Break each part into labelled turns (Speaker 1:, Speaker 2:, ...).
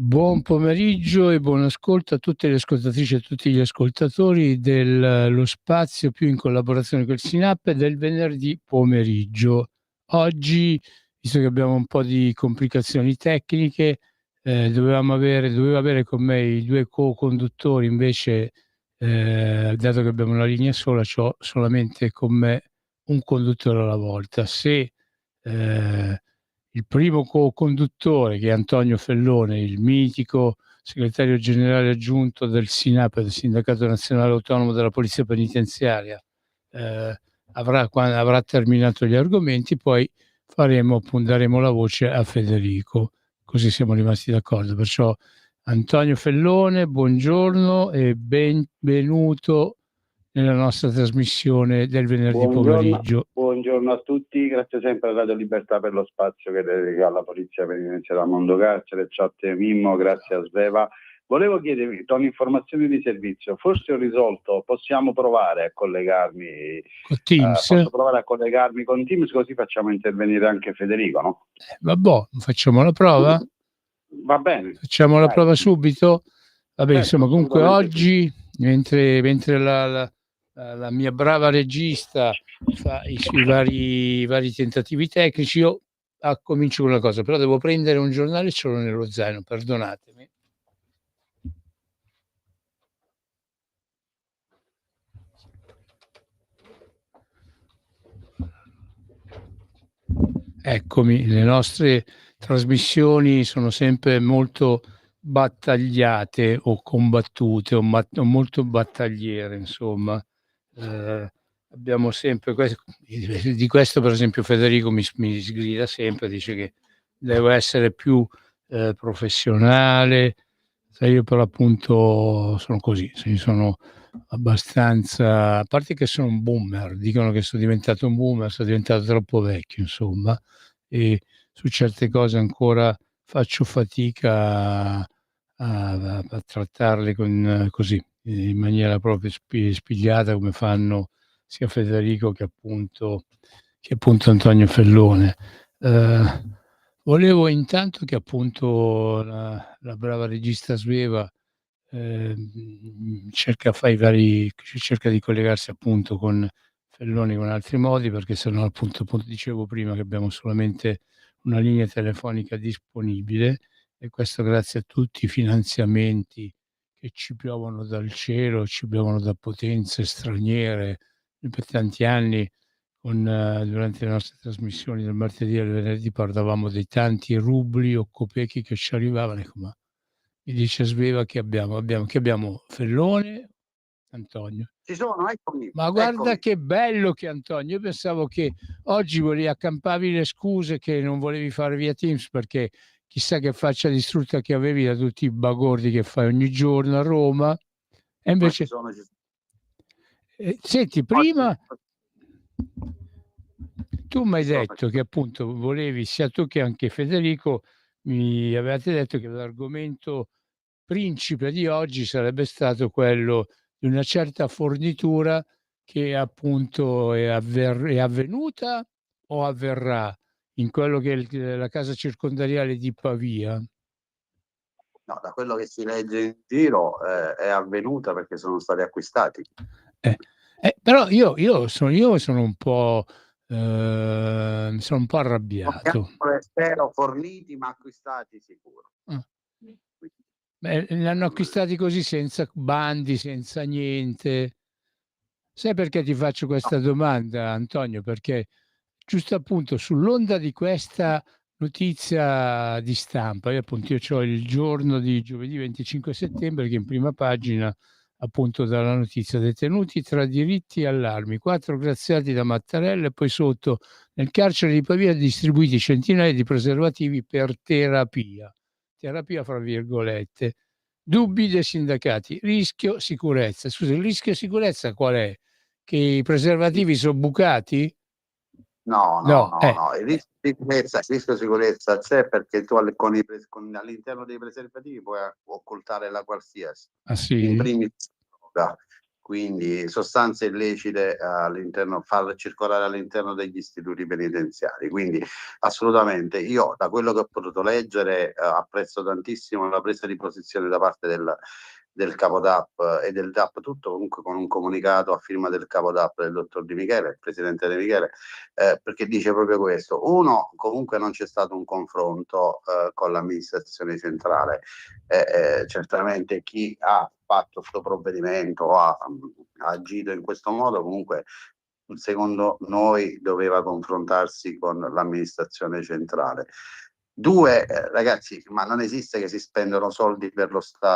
Speaker 1: Buon pomeriggio e buon ascolto a tutte le ascoltatrici e a tutti gli ascoltatori dello spazio più in collaborazione col SINAP del venerdì pomeriggio. Oggi, visto che abbiamo un po' di complicazioni tecniche, dovevo avere con me i due co-conduttori, invece, dato che abbiamo una linea sola, c'ho solamente con me un conduttore alla volta. Se il primo co-conduttore, che è Antonio Fellone, il mitico segretario generale aggiunto del SINAP, del Sindacato Nazionale Autonomo della Polizia Penitenziaria, eh, quando avrà terminato gli argomenti, poi daremo la voce a Federico, così siamo rimasti d'accordo. Perciò Antonio Fellone, buongiorno e benvenuto nella nostra trasmissione del venerdì pomeriggio.
Speaker 2: Buongiorno a tutti, grazie sempre a Radio Libertà per lo spazio che dedica alla Polizia Penitenziaria Mondo Carcere, ciao a te Mimmo, grazie a Sveva. Volevo chiedervi, do un'informazione di servizio, forse ho risolto, possiamo provare a collegarmi
Speaker 1: Con Teams?
Speaker 2: posso provare a collegarmi con Teams, così facciamo intervenire anche Federico, no?
Speaker 1: Vabbè, facciamo la prova?
Speaker 2: Va bene.
Speaker 1: Facciamo la prova subito? Vabbè,
Speaker 2: Certo,
Speaker 1: insomma, comunque
Speaker 2: assolutamente sì.
Speaker 1: oggi, mentre la mia brava regista fa i suoi vari tentativi tecnici, io comincio con una cosa, però devo prendere un giornale e ce l'ho nello zaino, perdonatemi. Eccomi, le nostre trasmissioni sono sempre molto battagliate o combattute o molto battagliere, insomma. Abbiamo sempre di questo, per esempio, Federico mi sgrida sempre, dice che devo essere più professionale. Io per l'appunto sono così, sono abbastanza, a parte che sono un boomer, dicono che sono diventato un boomer, sono diventato troppo vecchio, insomma, e su certe cose ancora faccio fatica a trattarle così, in maniera proprio spigliata, come fanno sia Federico che appunto Antonio Fellone. Volevo intanto che appunto la brava regista Sveva cerca di collegarsi appunto con Felloni con altri modi, perché sennò appunto dicevo prima che abbiamo solamente una linea telefonica disponibile, e questo grazie a tutti i finanziamenti che ci piovono dal cielo, ci piovono da potenze straniere. Noi per tanti anni durante le nostre trasmissioni del martedì e del venerdì parlavamo dei tanti rubli o copechi che ci arrivavano. Ecco, ma mi dice Sveva che abbiamo Fellone, Antonio.
Speaker 2: Ci sono, eccomi.
Speaker 1: Ma guarda che bello che Antonio, io pensavo che oggi accampavi le scuse che non volevi fare via Teams perché chissà che faccia distrutta che avevi da tutti i bagordi che fai ogni giorno a Roma, e invece
Speaker 2: Ci sono.
Speaker 1: senti, prima tu m'hai detto che appunto volevi, sia tu che anche Federico, mi avevate detto che l'argomento principe di oggi sarebbe stato quello di una certa fornitura che appunto è avvenuta o avverrà in quello che è la casa circondariale di Pavia.
Speaker 2: No, da quello che si legge in giro è avvenuta perché sono stati acquistati.
Speaker 1: Però io sono un po' arrabbiato.
Speaker 2: Spero forniti, ma acquistati sicuro.
Speaker 1: Ah. Beh, li hanno acquistati così, senza bandi, senza niente. Sai perché ti faccio questa domanda, Antonio? Perché giusto appunto sull'onda di questa notizia di stampa, io c'ho il giorno di giovedì 25 settembre che in prima pagina appunto dà la notizia: detenuti tra diritti e allarmi, 4 graziati da Mattarella, e poi sotto: nel carcere di Pavia distribuiti centinaia di preservativi per terapia fra virgolette. Dubbi dei sindacati, rischio sicurezza. Scusa, il rischio sicurezza qual è? Che i preservativi sono bucati?
Speaker 2: No,
Speaker 1: No,
Speaker 2: il rischio sicurezza c'è perché tu all'interno dei preservativi puoi occultare la qualsiasi, in
Speaker 1: sì?
Speaker 2: primis droga. quindi sostanze illecite all'interno, farle circolare all'interno degli istituti penitenziari. Quindi assolutamente, io da quello che ho potuto leggere apprezzo tantissimo la presa di posizione da parte del capo DAP e del DAP tutto, comunque con un comunicato a firma del capo DAP, del dottor Di Michele, il presidente Di Michele, perché dice proprio questo. Uno, comunque non c'è stato un confronto con l'amministrazione centrale. Certamente chi ha fatto questo provvedimento o ha agito in questo modo, comunque secondo noi doveva confrontarsi con l'amministrazione centrale. Due, ragazzi, ma non esiste che si spendono soldi per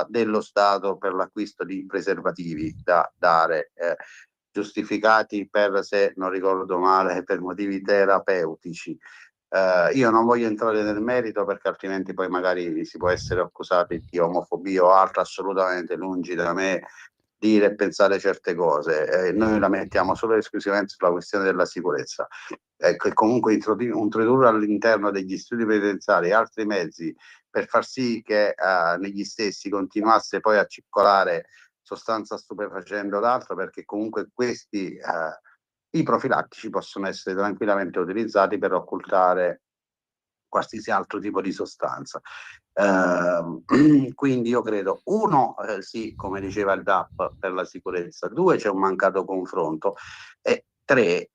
Speaker 2: dello Stato per l'acquisto di preservativi da dare, giustificati per, se non ricordo male, per motivi terapeutici. Io non voglio entrare nel merito perché altrimenti poi magari si può essere accusati di omofobia o altro, assolutamente lungi da me dire e pensare certe cose. Noi la mettiamo solo e esclusivamente sulla questione della sicurezza. Ecco, e comunque introdurre all'interno degli istituti penitenziari altri mezzi per far sì che negli stessi continuasse poi a circolare sostanza stupefacente o d'altro, perché comunque questi i profilattici possono essere tranquillamente utilizzati per occultare qualsiasi altro tipo di sostanza. Quindi io credo, uno, sì, come diceva il DAP, per la sicurezza; due, c'è un mancato confronto, e tre,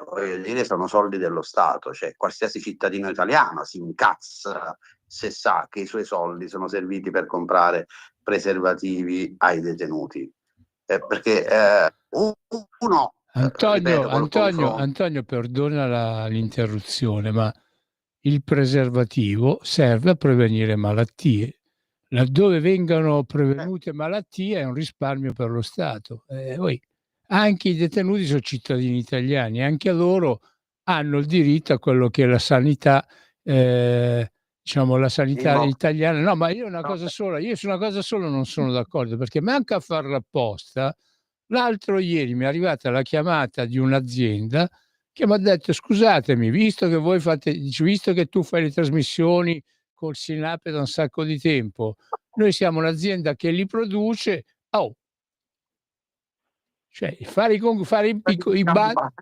Speaker 2: voglio dire, sono soldi dello Stato, cioè qualsiasi cittadino italiano si incazza se sa che i suoi soldi sono serviti per comprare preservativi ai detenuti. Perché uno, ripeto, col confronto.
Speaker 1: Antonio, perdona l'interruzione, ma il preservativo serve a prevenire malattie. Laddove vengano prevenute malattie è un risparmio per lo Stato. Poi anche i detenuti sono cittadini italiani, anche loro hanno il diritto a quello che è la sanità, diciamo la sanità
Speaker 2: Mimmo,
Speaker 1: italiana. No, ma io
Speaker 2: no,
Speaker 1: su una cosa sola non sono d'accordo, perché manca a farla apposta. L'altro ieri mi è arrivata la chiamata di un'azienda che m'ha detto: "Scusatemi, visto che voi fate, dice, visto che tu fai le trasmissioni col Sinape da un sacco di tempo, noi siamo un'azienda che li produce". Oh, cioè fare i ba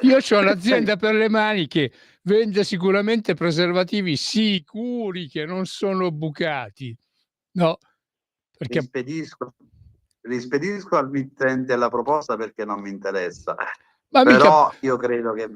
Speaker 1: io c'ho un'azienda per le mani che vende sicuramente preservativi sicuri che non sono bucati, no, perché
Speaker 2: rispedisco, rispedisco al mittente la proposta perché non mi interessa,
Speaker 1: ma mica
Speaker 2: però io credo che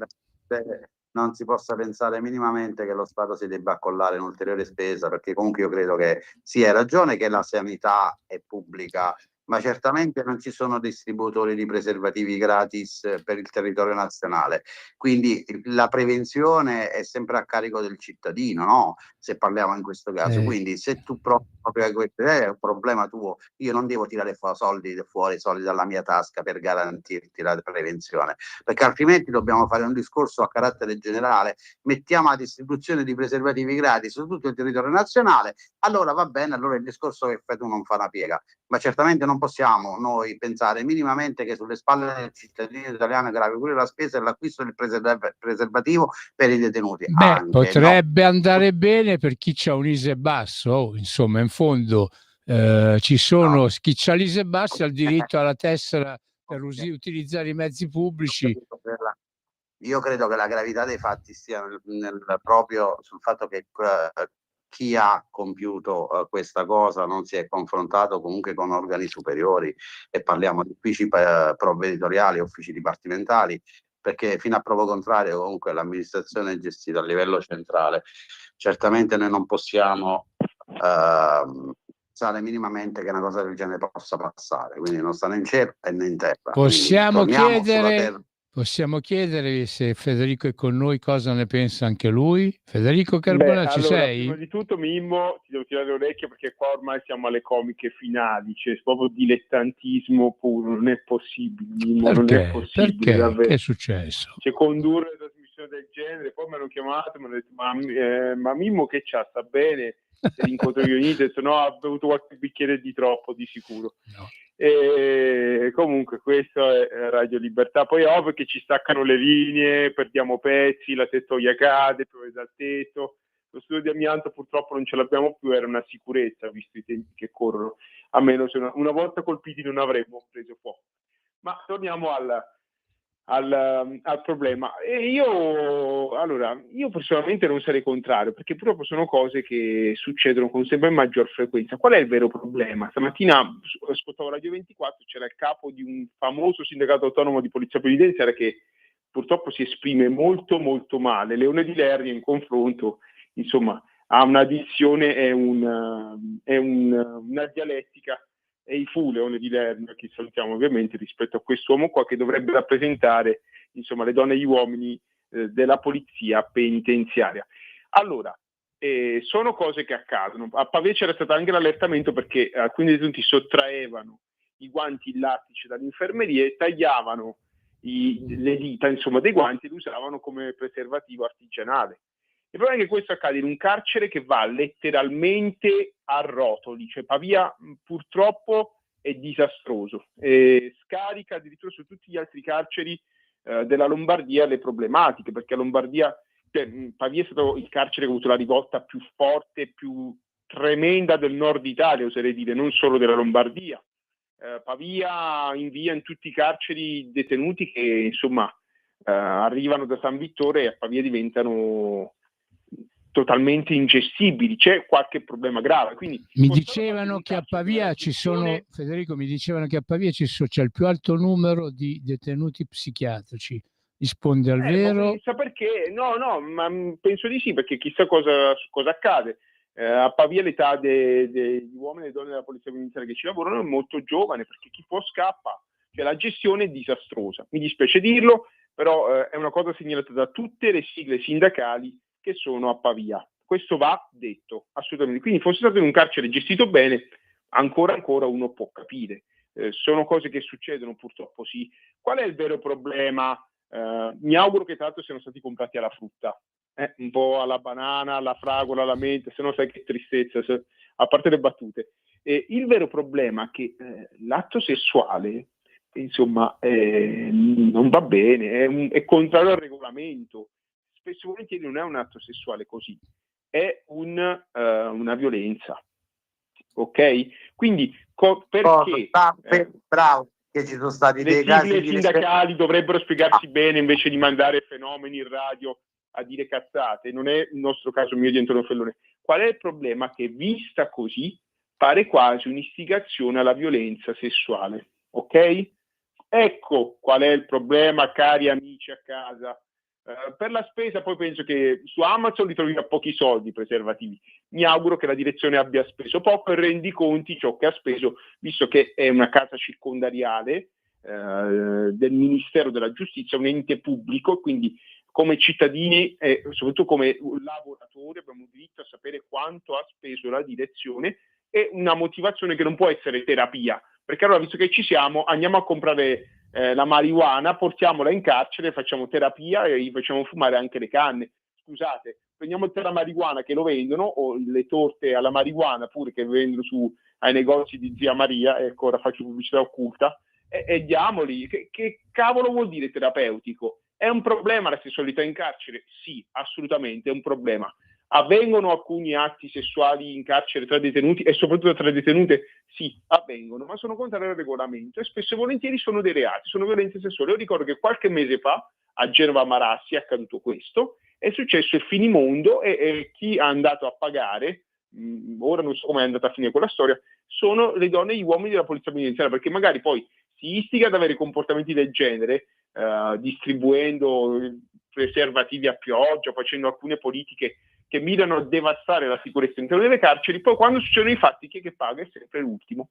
Speaker 2: non si possa pensare minimamente che lo Stato si debba accollare un'ulteriore spesa, perché comunque io credo che sì, hai ragione che la sanità è pubblica, ma certamente non ci sono distributori di preservativi gratis per il territorio nazionale, quindi la prevenzione è sempre a carico del cittadino, no? Se parliamo in questo caso,
Speaker 1: eh,
Speaker 2: quindi se tu proprio questo è un problema tuo, io non devo tirare fuori soldi dalla mia tasca per garantirti la prevenzione, perché altrimenti dobbiamo fare un discorso a carattere generale, mettiamo a distribuzione di preservativi gratis su tutto il territorio nazionale, allora va bene, allora il discorso che fai tu non fa una piega, ma certamente non possiamo noi pensare minimamente che sulle spalle del cittadino italiano gravi pure la spesa e l'acquisto del preservativo per i detenuti,
Speaker 1: beh,
Speaker 2: anche no.
Speaker 1: potrebbe andare bene per chi c'ha un ISE basso, insomma, in fondo, ci
Speaker 2: No.
Speaker 1: sono chi c'ha l'ISE basso ha il diritto alla tessera per utilizzare i mezzi pubblici.
Speaker 2: Io credo che la gravità dei fatti stia proprio sul fatto che chi ha compiuto questa cosa non si è confrontato comunque con organi superiori, e parliamo di uffici provveditoriali, uffici dipartimentali, perché fino a prova contraria comunque l'amministrazione è gestita a livello centrale. Certamente noi non possiamo pensare minimamente che una cosa del genere possa passare, quindi non sta né in cielo né in terra, quindi
Speaker 1: Possiamo
Speaker 2: torniamo sulla
Speaker 1: chiedere,
Speaker 2: terra.
Speaker 1: possiamo chiedere se Federico è con noi, cosa ne pensa anche lui. Federico
Speaker 3: Beh,
Speaker 1: Carbonell, ci
Speaker 3: allora, prima
Speaker 1: sei?
Speaker 3: di tutto, Mimmo, ti devo tirare le orecchie perché qua ormai siamo alle comiche finali, cioè proprio dilettantismo puro, non è possibile, Mimmo, non è
Speaker 1: Perché?
Speaker 3: possibile,
Speaker 1: Perché? Che
Speaker 3: davvero.
Speaker 1: è successo?
Speaker 3: Cioè, condurre una trasmissione del genere, poi mi hanno chiamato e mi hanno detto, ma Mimmo che c'ha, sta bene? Se l'incontro io ho detto, no, ha bevuto qualche bicchiere di troppo, di sicuro.
Speaker 1: No.
Speaker 3: E comunque questo è Radio Libertà, poi è ovvio che ci staccano le linee, perdiamo pezzi, la tettoia cade, piove dal tetto. Lo studio di amianto purtroppo non ce l'abbiamo più, era una sicurezza visto i tempi che corrono, a meno se una volta colpiti non avremmo preso fuoco. Ma torniamo al problema. E io personalmente non sarei contrario, perché purtroppo sono cose che succedono con sempre maggior frequenza. Qual è il vero problema? Stamattina ascoltavo Radio 24, c'era il capo di un famoso sindacato autonomo di polizia penitenziaria che purtroppo si esprime molto molto male. Leone di Lernia in confronto, insomma, ha una dizione e una dialettica, e i fu Leone di Lernia, che salutiamo ovviamente, rispetto a quest'uomo qua che dovrebbe rappresentare, insomma, le donne e gli uomini della polizia penitenziaria. Allora, sono cose che accadono. A Pavia c'era stato anche l'allertamento perché alcuni detenuti sottraevano i guanti elastici dall'infermeria e tagliavano le dita, insomma, dei guanti e li usavano come preservativo artigianale. Il problema è che questo accade in un carcere che va letteralmente a rotoli, cioè Pavia purtroppo è disastroso, scarica addirittura su tutti gli altri carceri della Lombardia le problematiche, perché Pavia è stato il carcere che ha avuto la rivolta più forte, più tremenda del nord Italia, oserei dire, non solo della Lombardia. Pavia invia in tutti i carceri detenuti che insomma arrivano da San Vittore e a Pavia diventano totalmente ingestibili, c'è qualche problema grave. Quindi
Speaker 1: mi dicevano che a Pavia ci sono, Federico, mi dicevano che a Pavia c'è il più alto numero di detenuti psichiatrici. Risponde al vero?
Speaker 3: Chissà perché? No, ma penso di sì, perché chissà cosa accade. A Pavia l'età degli uomini e donne della polizia penitenziaria che ci lavorano è molto giovane, perché chi può scappa. Cioè, la gestione è disastrosa. Mi dispiace dirlo, però è una cosa segnalata da tutte le sigle sindacali che sono a Pavia. Questo va detto, assolutamente. Quindi fosse stato in un carcere gestito bene, ancora uno può capire. Sono cose che succedono, purtroppo sì. Qual è il vero problema? Mi auguro che tra l'altro siano stati comprati alla frutta, un po' alla banana, alla fragola, alla menta, se no sai che tristezza, a parte le battute. Il vero problema è che l'atto sessuale, insomma, non va bene, è contrario al regolamento. Spesso e volentieri non è un atto sessuale così, è una violenza, ok? Quindi perché
Speaker 4: bravo, che ci sono stati
Speaker 3: le
Speaker 4: dei casi
Speaker 3: sigle sindacali dovrebbero spiegarsi bene invece di mandare fenomeni in radio a dire cazzate? Non è il nostro caso mio di Antonio Fellone. Qual è il problema? Che vista così pare quasi un'istigazione alla violenza sessuale, ok? Ecco qual è il problema, cari amici a casa. Per la spesa poi penso che su Amazon li trovi a pochi soldi i preservativi. Mi auguro che la direzione abbia speso poco e rendi conti ciò che ha speso, visto che è una casa circondariale del Ministero della Giustizia, un ente pubblico, quindi come cittadini e soprattutto come lavoratori abbiamo diritto a sapere quanto ha speso la direzione, e una motivazione che non può essere terapia, perché allora, visto che ci siamo, andiamo a comprare la marijuana, portiamola in carcere, facciamo terapia e gli facciamo fumare anche le canne. Scusate, prendiamo il tè alla marijuana che lo vendono, o le torte alla marijuana pure che vendono ai negozi di Zia Maria, ecco, ora faccio pubblicità occulta, e diamoli. Che cavolo vuol dire terapeutico? È un problema la sessualità in carcere? Sì, assolutamente è un problema. Avvengono alcuni atti sessuali in carcere tra detenuti, e soprattutto tra detenute? Sì, avvengono, ma sono contrari al regolamento e spesso e volentieri sono dei reati, sono violenze sessuali. Io ricordo che qualche mese fa a Genova Marassi è accaduto questo, è successo il finimondo, e chi è andato a pagare, ora non so come è andata a finire quella storia, sono le donne e gli uomini della polizia penitenziaria, perché magari poi si istiga ad avere comportamenti del genere, distribuendo preservativi a pioggia, facendo alcune politiche che mirano a devastare la sicurezza all'interno delle carceri. Poi quando succedono i fatti, chi è che paga è sempre l'ultimo.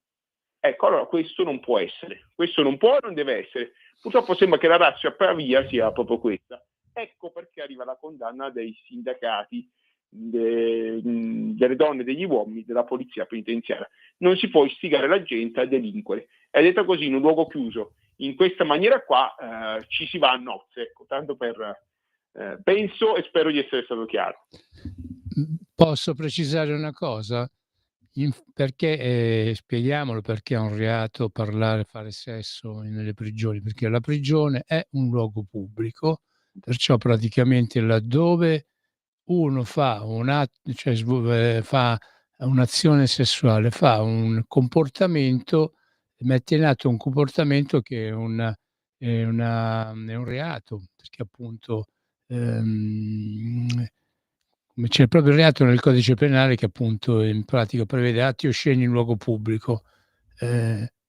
Speaker 3: Ecco, allora questo non può essere, questo non può e non deve essere. Purtroppo sembra che la razza a Pavia sia proprio questa. Ecco perché arriva la condanna dei sindacati, delle donne e degli uomini della polizia penitenziaria. Non si può istigare la gente a delinquere. È detta così, in un luogo chiuso, in questa maniera qua, ci si va a nozze, ecco, tanto per... penso e spero di essere stato chiaro.
Speaker 1: Posso precisare una cosa? Perché spieghiamolo perché è un reato fare sesso nelle prigioni, perché la prigione è un luogo pubblico, perciò praticamente laddove uno fa fa un'azione sessuale, fa un comportamento mette in atto un comportamento che è un reato, perché appunto, come c'è proprio il reato nel codice penale che appunto in pratica prevede atti osceni in luogo pubblico.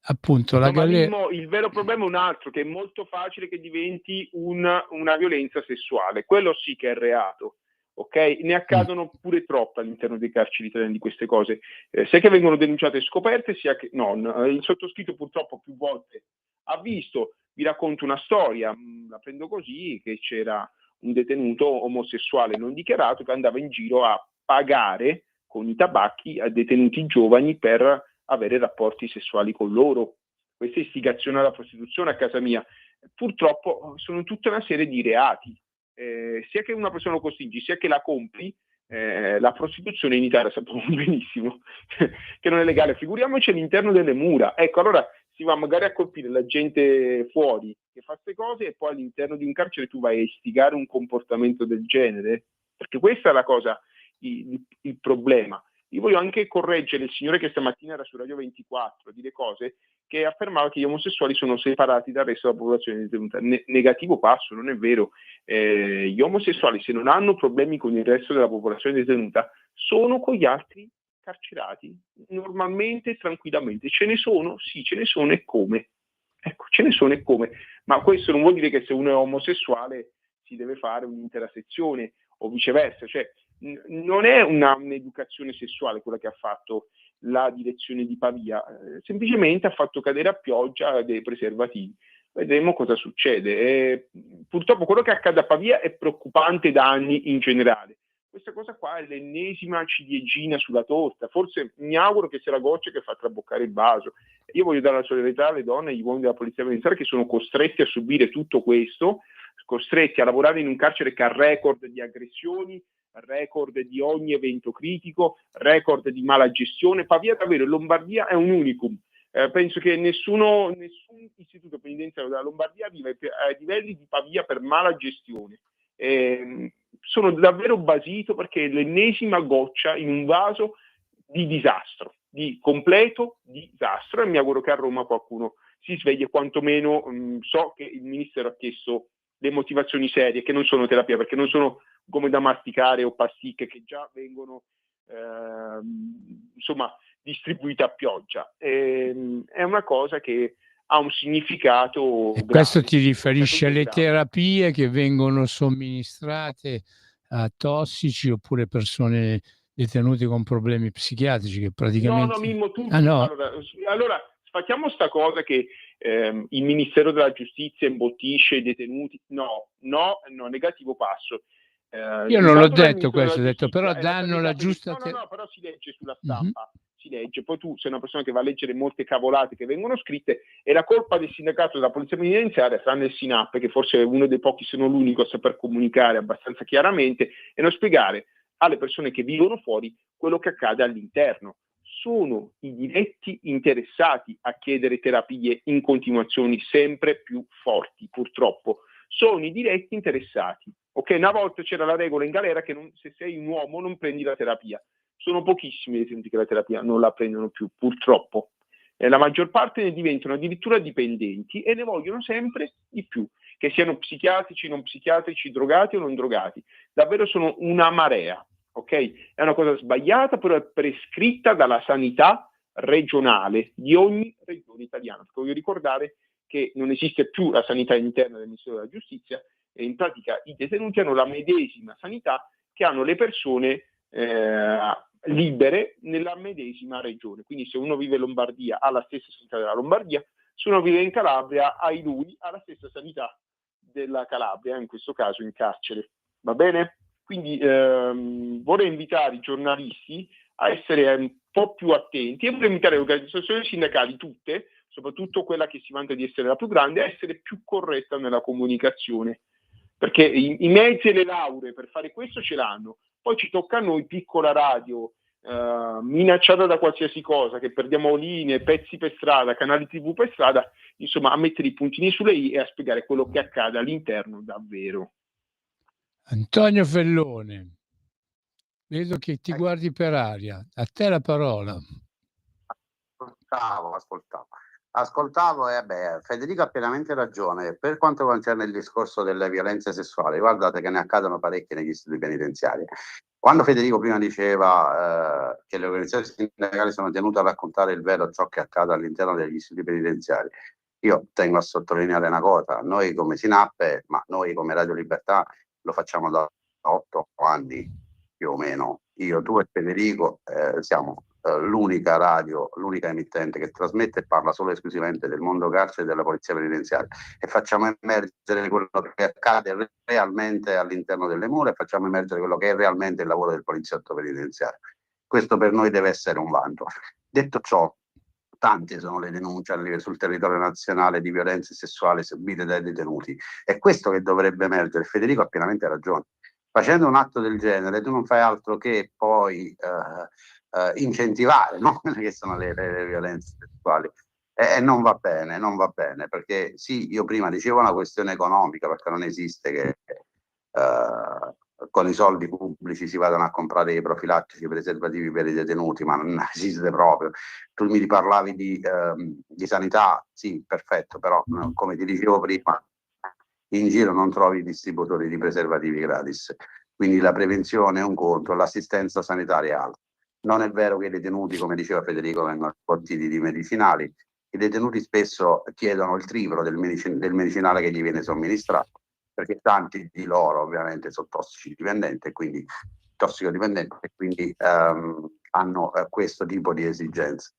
Speaker 1: Appunto la
Speaker 3: No, ma
Speaker 1: galle
Speaker 3: Mimmo, il vero problema è un altro, che è molto facile che diventi una violenza sessuale. Quello sì che è reato, ok? Ne accadono pure troppe all'interno dei carceri italiane di queste cose, sia che vengono denunciate e scoperte, sia che non. Il sottoscritto purtroppo più volte ha visto, vi racconto una storia, la prendo così, che c'era un detenuto omosessuale non dichiarato che andava in giro a pagare con i tabacchi a detenuti giovani per avere rapporti sessuali con loro. Questa è istigazione alla prostituzione a casa mia. Purtroppo sono tutta una serie di reati, sia che una persona lo costringi, sia che la compri. La prostituzione in Italia sappiamo benissimo che non è legale, figuriamoci all'interno delle mura. Ecco, allora si va magari a colpire la gente fuori che fa queste cose e poi all'interno di un carcere tu vai a istigare un comportamento del genere, perché questa è la cosa, il problema. Io voglio anche correggere il signore che stamattina era su Radio 24 a dire cose che affermava che gli omosessuali sono separati dal resto della popolazione detenuta. Negativo passo, non è vero. Gli omosessuali, se non hanno problemi con il resto della popolazione detenuta, sono con gli altri carcerati, normalmente, tranquillamente. Ce ne sono? Sì, ce ne sono e come. Ecco, ce ne sono e come. Ma questo non vuol dire che se uno è omosessuale si deve fare un'intera sezione o viceversa. Cioè, non è un'educazione sessuale quella che ha fatto la direzione di Pavia, semplicemente ha fatto cadere a pioggia dei preservativi. Vedremo cosa succede. Purtroppo quello che accade a Pavia è preoccupante da anni in generale. Questa cosa qua è l'ennesima ciliegina sulla torta. Forse mi auguro che sia la goccia che fa traboccare il vaso. Io voglio dare la solidarietà alle donne e agli uomini della polizia penitenziaria che sono costretti a subire tutto questo, costretti a lavorare in un carcere che ha record di aggressioni, record di ogni evento critico, record di mala gestione. Pavia davvero in Lombardia è un unicum. Penso che nessun istituto penitenziario della Lombardia arriva ai livelli di Pavia per mala gestione. Sono davvero basito perché è l'ennesima goccia in un vaso di disastro, di completo disastro, e mi auguro che a Roma qualcuno si svegli, quantomeno so che il Ministero ha chiesto le motivazioni serie, che non sono terapia, perché non sono come da masticare o pasticche che già vengono insomma distribuite a pioggia. È una cosa che ha un significato
Speaker 1: e
Speaker 3: grave.
Speaker 1: questo ti riferisce alle terapie che vengono somministrate a tossici oppure persone detenute con problemi psichiatrici che praticamente...
Speaker 3: No, Mimmo, tu...
Speaker 1: no.
Speaker 3: Allora facciamo sta cosa che il Ministero della Giustizia imbottisce i detenuti. No, negativo passo.
Speaker 1: Io non l'ho
Speaker 3: Intanto dal
Speaker 1: detto
Speaker 3: Ministero
Speaker 1: questo, ho
Speaker 3: della
Speaker 1: detto però
Speaker 3: Giustizia è la
Speaker 1: danno la
Speaker 3: sanità
Speaker 1: giusta...
Speaker 3: no, però si legge sulla stampa, si legge. Poi tu sei una persona che va a leggere molte cavolate che vengono scritte, e la colpa del sindacato della polizia penitenziaria sta nel SINAP, che forse è uno dei pochi, se non l'unico, a saper comunicare abbastanza chiaramente e non spiegare alle persone che vivono fuori quello che accade all'interno. Sono i diretti interessati a chiedere terapie in continuazioni sempre più forti, purtroppo. Sono i diretti interessati. Ok, una volta c'era la regola in galera che se sei un uomo non prendi la terapia. Sono pochissimi i detenuti che la terapia non la prendono più, purtroppo. La maggior parte ne diventano addirittura dipendenti e ne vogliono sempre di più, che siano psichiatrici, non psichiatrici, drogati o non drogati. Davvero sono una marea. Okay? È una cosa sbagliata, però è prescritta dalla sanità regionale di ogni regione italiana. Perché voglio ricordare che non esiste più la sanità interna del Ministero della Giustizia, e in pratica i detenuti hanno la medesima sanità che hanno le persone libere nella medesima regione. Quindi se uno vive in Lombardia ha la stessa sanità della Lombardia, se uno vive in Calabria ha la stessa sanità della Calabria, in questo caso in carcere. Va bene? Quindi vorrei invitare i giornalisti a essere un po' più attenti, e vorrei invitare le organizzazioni sindacali tutte, soprattutto quella che si vanta di essere la più grande, a essere più corretta nella comunicazione, perché i mezzi e le lauree per fare questo ce l'hanno. Poi ci tocca a noi, piccola radio, minacciata da qualsiasi cosa, che perdiamo linee, pezzi per strada, canali TV per strada, insomma a mettere i puntini sulle i e a spiegare quello che accade all'interno davvero.
Speaker 1: Antonio Fellone, vedo che ti guardi per aria, a te la parola.
Speaker 4: Ascoltavo. Ascoltavo e Federico ha pienamente ragione. Per quanto concerne il discorso delle violenze sessuali, guardate che ne accadono parecchie negli istituti penitenziari. Quando Federico prima diceva che le organizzazioni sindacali sono tenute a raccontare il vero ciò che accade all'interno degli istituti penitenziari, io tengo a sottolineare una cosa: noi come Sinappe, ma noi come Radio Libertà lo facciamo da 8 anni più o meno. Io, tu e Federico siamo l'unica radio, l'unica emittente che trasmette e parla solo e esclusivamente del mondo carcere e della polizia penitenziaria, e facciamo emergere quello che accade realmente all'interno delle mura e facciamo emergere quello che è realmente il lavoro del poliziotto penitenziario. Questo per noi deve essere un vanto. Detto ciò, tante sono le denunce sul territorio nazionale di violenze sessuali subite dai detenuti. È questo che dovrebbe emergere. Federico ha pienamente ragione. Facendo un atto del genere tu non fai altro che poi incentivare, no? Quelle che sono le violenze sessuali. E non va bene, perché sì, io prima dicevo una questione economica, perché non esiste che con i soldi pubblici si vadano a comprare i profilattici preservativi per i detenuti, ma non esiste proprio. Tu mi parlavi di sanità, sì, perfetto, però come ti dicevo prima, in giro non trovi distributori di preservativi gratis, quindi la prevenzione è un conto, l'assistenza sanitaria è altro. Non è vero che i detenuti, come diceva Federico, vengono forniti di medicinali. I detenuti spesso chiedono il triplo del medicinale che gli viene somministrato, perché tanti di loro ovviamente sono tossicodipendenti e quindi hanno questo tipo di esigenze.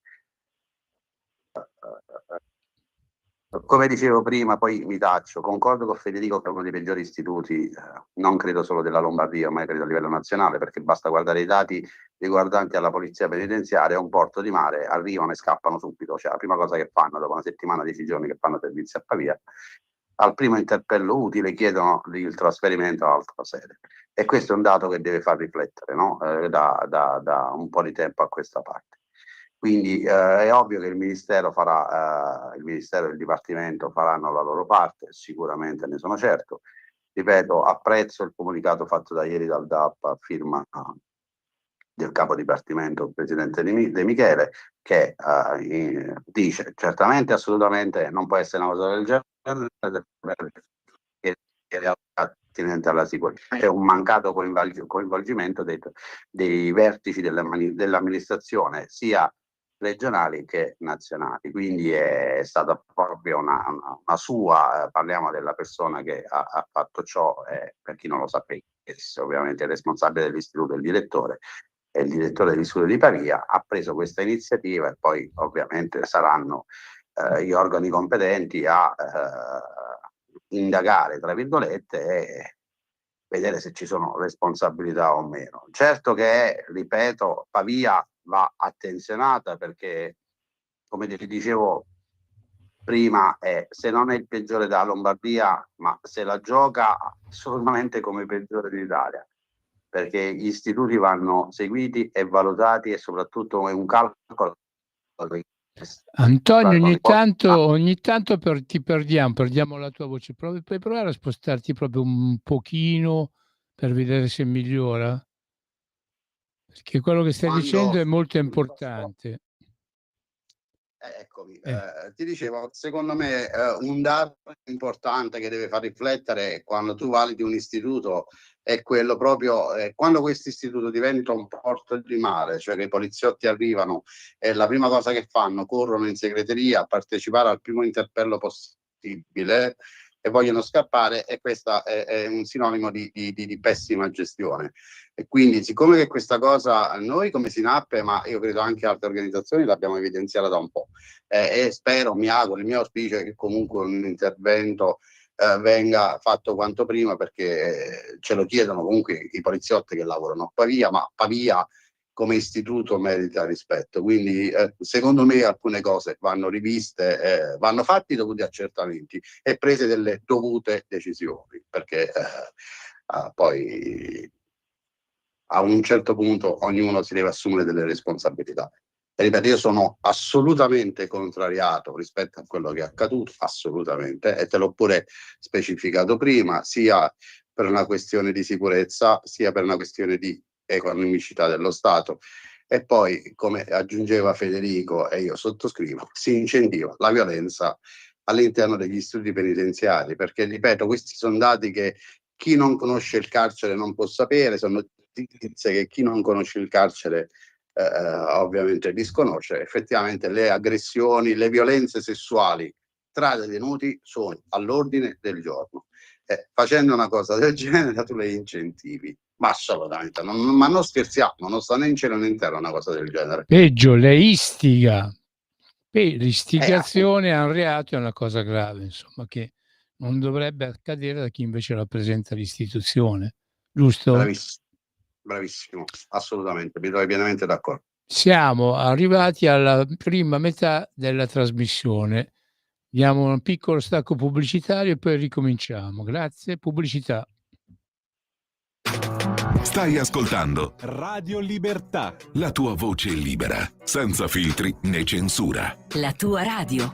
Speaker 4: Come dicevo prima, poi mi taccio, concordo con Federico che è uno dei peggiori istituti, non credo solo della Lombardia, ma credo a livello nazionale, perché basta guardare i dati riguardanti alla polizia penitenziaria, a un porto di mare, arrivano e scappano subito, cioè la prima cosa che fanno dopo una settimana, 10 giorni che fanno servizio a Pavia, al primo interpello utile chiedono il trasferimento all'altra sede. E questo è un dato che deve far riflettere, no? Da un po' di tempo a questa parte. Quindi è ovvio che il Ministero e il Dipartimento faranno la loro parte, sicuramente ne sono certo. Ripeto, apprezzo il comunicato fatto da ieri dal DAP a firma del capo dipartimento, il presidente De Michele, che dice certamente, assolutamente non può essere una cosa del genere, che è attinente alla sicurezza. È un mancato coinvolgimento dei vertici dell'amministrazione, sia regionali che nazionali, quindi è stata proprio una sua, parliamo della persona che ha fatto ciò, per chi non lo sapesse, ovviamente il responsabile dell'istituto, il direttore, e il direttore dell'istituto di Pavia ha preso questa iniziativa, e poi ovviamente saranno gli organi competenti a indagare, tra virgolette, e vedere se ci sono responsabilità o meno. Certo che, ripeto, Pavia va attenzionata, perché, come ti dicevo prima, se non è il peggiore della Lombardia, ma se la gioca assolutamente come il peggiore d'Italia, perché gli istituti vanno seguiti e valutati, e soprattutto è un calcolo.
Speaker 1: Antonio, ogni tanto ti perdiamo la tua voce. Puoi provare a spostarti proprio un pochino per vedere se migliora? Perché quello che stai dicendo è molto importante.
Speaker 4: Eccomi, ti dicevo, secondo me un dato importante che deve far riflettere quando tu validi un istituto è quello proprio, quando questo istituto diventa un porto di mare, cioè che i poliziotti arrivano e la prima cosa che fanno, corrono in segreteria a partecipare al primo interpello possibile e vogliono scappare, e questo è un sinonimo di pessima gestione. E quindi, siccome che questa cosa noi come Sinappe, ma io credo anche altre organizzazioni, l'abbiamo evidenziata da un po', e spero, mi auguro, il mio auspicio è che comunque un intervento venga fatto quanto prima, perché ce lo chiedono comunque i poliziotti che lavorano a Pavia, ma Pavia come istituto merita rispetto. Quindi secondo me alcune cose vanno riviste, vanno fatti i dovuti accertamenti e prese delle dovute decisioni, perché poi a un certo punto ognuno si deve assumere delle responsabilità. E ripeto, io sono assolutamente contrariato rispetto a quello che è accaduto, assolutamente, e te l'ho pure specificato prima, sia per una questione di sicurezza, sia per una questione di economicità dello Stato. E poi, come aggiungeva Federico e io sottoscrivo, si incentiva la violenza all'interno degli istituti penitenziari, perché ripeto, questi sono dati che chi non conosce il carcere non può sapere, sono notizie che chi non conosce il carcere ovviamente disconosce. Effettivamente le aggressioni, le violenze sessuali tra detenuti sono all'ordine del giorno. Facendo una cosa del genere tu le incentivi, ma assolutamente, ma non scherziamo, non sta né in cielo né in terra una cosa del genere.
Speaker 1: Peggio, le istiga. L'istigazione a un reato è una cosa grave, insomma, che non dovrebbe accadere da chi invece rappresenta l'istituzione, giusto?
Speaker 4: Bravissimo, bravissimo, assolutamente, mi trovo pienamente d'accordo.
Speaker 1: Siamo arrivati alla prima metà della trasmissione. Diamo un piccolo stacco pubblicitario e poi ricominciamo. Grazie, pubblicità.
Speaker 5: Stai ascoltando
Speaker 6: Radio Libertà,
Speaker 5: la tua voce libera, senza filtri né censura.
Speaker 7: La tua radio.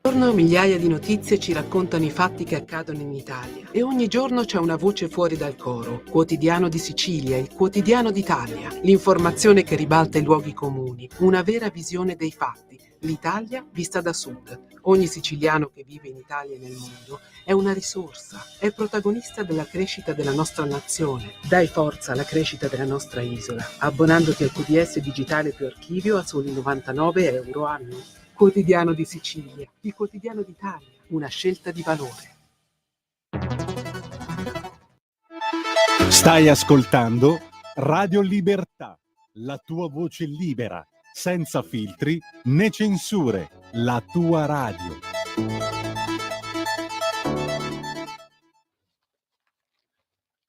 Speaker 8: Ogni giorno migliaia di notizie ci raccontano i fatti che accadono in Italia e ogni giorno c'è una voce fuori dal coro. Quotidiano di Sicilia, il quotidiano d'Italia, l'informazione che ribalta i luoghi comuni, una vera visione dei fatti. L'Italia vista da sud. Ogni siciliano che vive in Italia e nel mondo è una risorsa, è protagonista della crescita della nostra nazione. Dai forza alla crescita della nostra isola, abbonandoti al QDS digitale più archivio a soli 99 euro annuo. Quotidiano di Sicilia, il quotidiano d'Italia, una scelta di valore.
Speaker 6: stai ascoltando Radio Libertà, la tua voce libera, senza filtri né censure, la tua radio.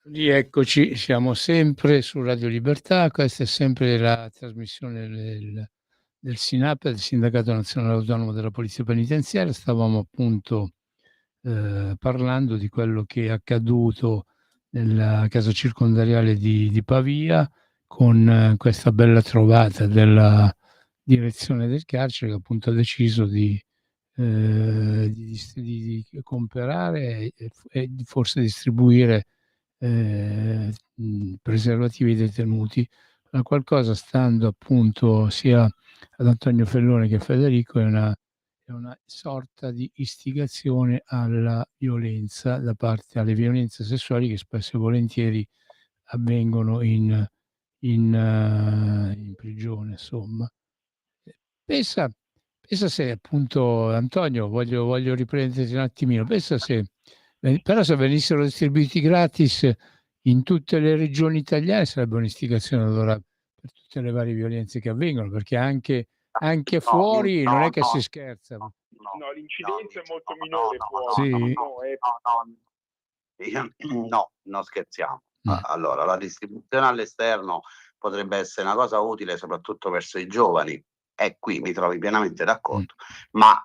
Speaker 1: Rieccoci, siamo sempre su Radio Libertà, questa è sempre la trasmissione del SINAP, del Sindacato Nazionale Autonomo della Polizia Penitenziaria. Stavamo appunto parlando di quello che è accaduto nella casa circondariale di Pavia, con questa bella trovata della direzione del carcere che appunto ha deciso di comprare e forse distribuire preservativi ai detenuti. Ma qualcosa, stando appunto sia ad Antonio Fellone che a Federico, è una sorta di istigazione alla violenza alle violenze sessuali che spesso e volentieri avvengono in prigione, insomma. Pensa se appunto, Antonio, voglio riprenderti un attimino, pensa se però se venissero distribuiti gratis in tutte le regioni italiane sarebbe un'istigazione allora per tutte le varie violenze che avvengono, perché anche fuori non è che si scherza.
Speaker 3: No, l'incidenza è molto minore fuori.
Speaker 4: No, non scherziamo. Allora, la distribuzione all'esterno potrebbe essere una cosa utile soprattutto verso i giovani, e qui mi trovi pienamente d'accordo, ma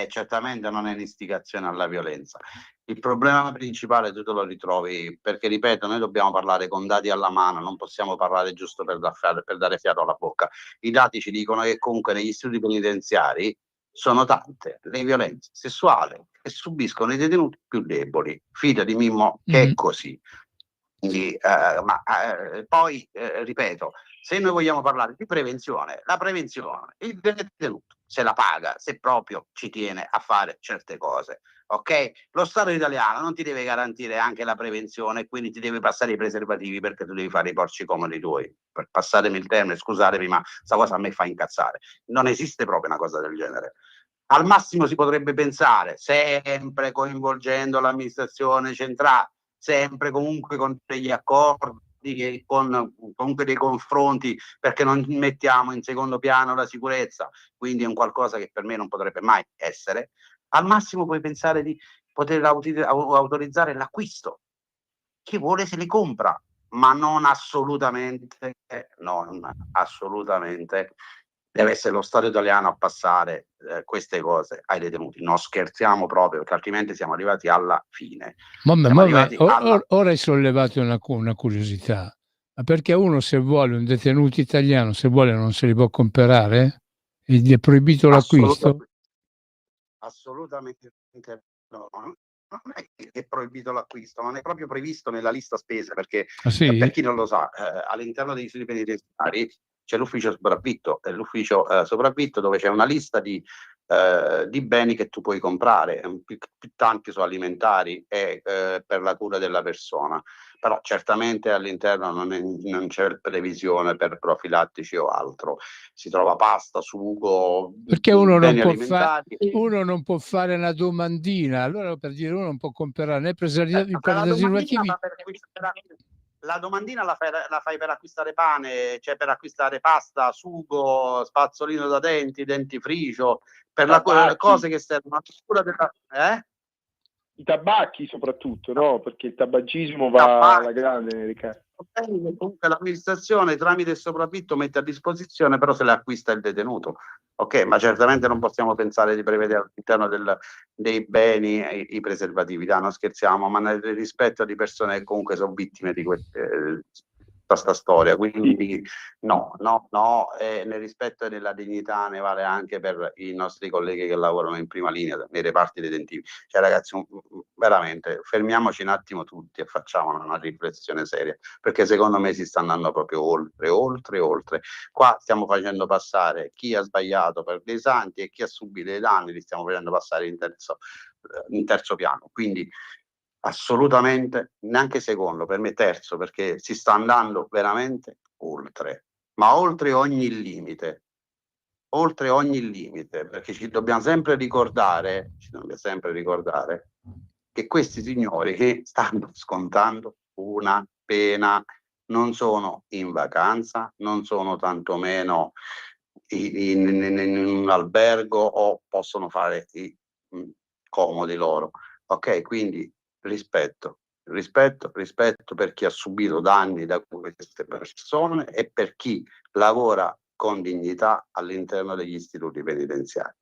Speaker 4: certamente non è un'istigazione alla violenza. Il problema principale tu te lo ritrovi, perché ripeto, noi dobbiamo parlare con dati alla mano, non possiamo parlare giusto per dare fiato alla bocca. I dati ci dicono che comunque negli istituti penitenziari sono tante le violenze sessuali che subiscono i detenuti più deboli. Fidati Mimmo che è così. Quindi, poi ripeto, se noi vogliamo parlare di prevenzione, la prevenzione, il detenuto se la paga, se proprio ci tiene a fare certe cose, ok? Lo Stato italiano non ti deve garantire anche la prevenzione, quindi ti deve passare i preservativi perché tu devi fare i porci comodi tuoi. Per passatemi il termine, scusatemi, ma sta cosa a me fa incazzare. Non esiste proprio una cosa del genere. Al massimo si potrebbe pensare, sempre coinvolgendo l'amministrazione centrale, sempre comunque con degli accordi, con comunque dei confronti, perché non mettiamo in secondo piano la sicurezza, quindi è un qualcosa che per me non potrebbe mai essere. Al massimo puoi pensare di poter autorizzare l'acquisto, chi vuole se li compra, ma non assolutamente deve essere lo Stato italiano a passare queste cose ai detenuti. Non scherziamo proprio, perché altrimenti siamo arrivati alla fine.
Speaker 1: Ora hai sollevato una curiosità, ma perché uno, se vuole un detenuto italiano, se vuole non se li può comprare? Gli è proibito l'acquisto?
Speaker 4: Assolutamente no. non è che è proibito l'acquisto, non è proprio previsto nella lista spese, perché
Speaker 1: sì?
Speaker 4: per chi non lo sa, all'interno degli istituti penitenziari c'è l'ufficio sopravvitto, l'ufficio sopravvitto dove c'è una lista di beni che tu puoi comprare, più tanti sono alimentari e per la cura della persona, però certamente all'interno non c'è previsione per profilattici o altro, si trova pasta, sugo,
Speaker 1: Perché uno
Speaker 4: beni alimentari.
Speaker 1: uno non può fare una domandina, allora per dire uno non può comprare né preservativi,
Speaker 4: La domandina la fai per acquistare pane, cioè per acquistare pasta, sugo, spazzolino da denti, dentifricio, per le cose che servono a cura della...
Speaker 3: I tabacchi soprattutto, no? Perché il tabagismo va alla grande nelle case.
Speaker 4: Comunque l'amministrazione tramite il sopravvitto mette a disposizione, però se le acquista il detenuto. Ok, ma certamente non possiamo pensare di prevedere all'interno dei beni i preservativi, non scherziamo, ma nel rispetto di persone che comunque sono vittime di questa storia, quindi no, nel rispetto e nella dignità ne vale anche per i nostri colleghi che lavorano in prima linea nei reparti detentivi. Cioè ragazzi, veramente fermiamoci un attimo tutti e facciamo una riflessione seria, perché secondo me si sta andando proprio oltre. Qua stiamo facendo passare chi ha sbagliato per dei santi e chi ha subito dei danni li stiamo facendo passare in terzo piano, quindi assolutamente neanche secondo, per me terzo, perché si sta andando veramente oltre, ma oltre ogni limite, perché ci dobbiamo sempre ricordare che questi signori che stanno scontando una pena non sono in vacanza, non sono tantomeno in un albergo o possono fare i comodi loro. Ok, quindi rispetto per chi ha subito danni da queste persone e per chi lavora con dignità all'interno degli istituti penitenziari.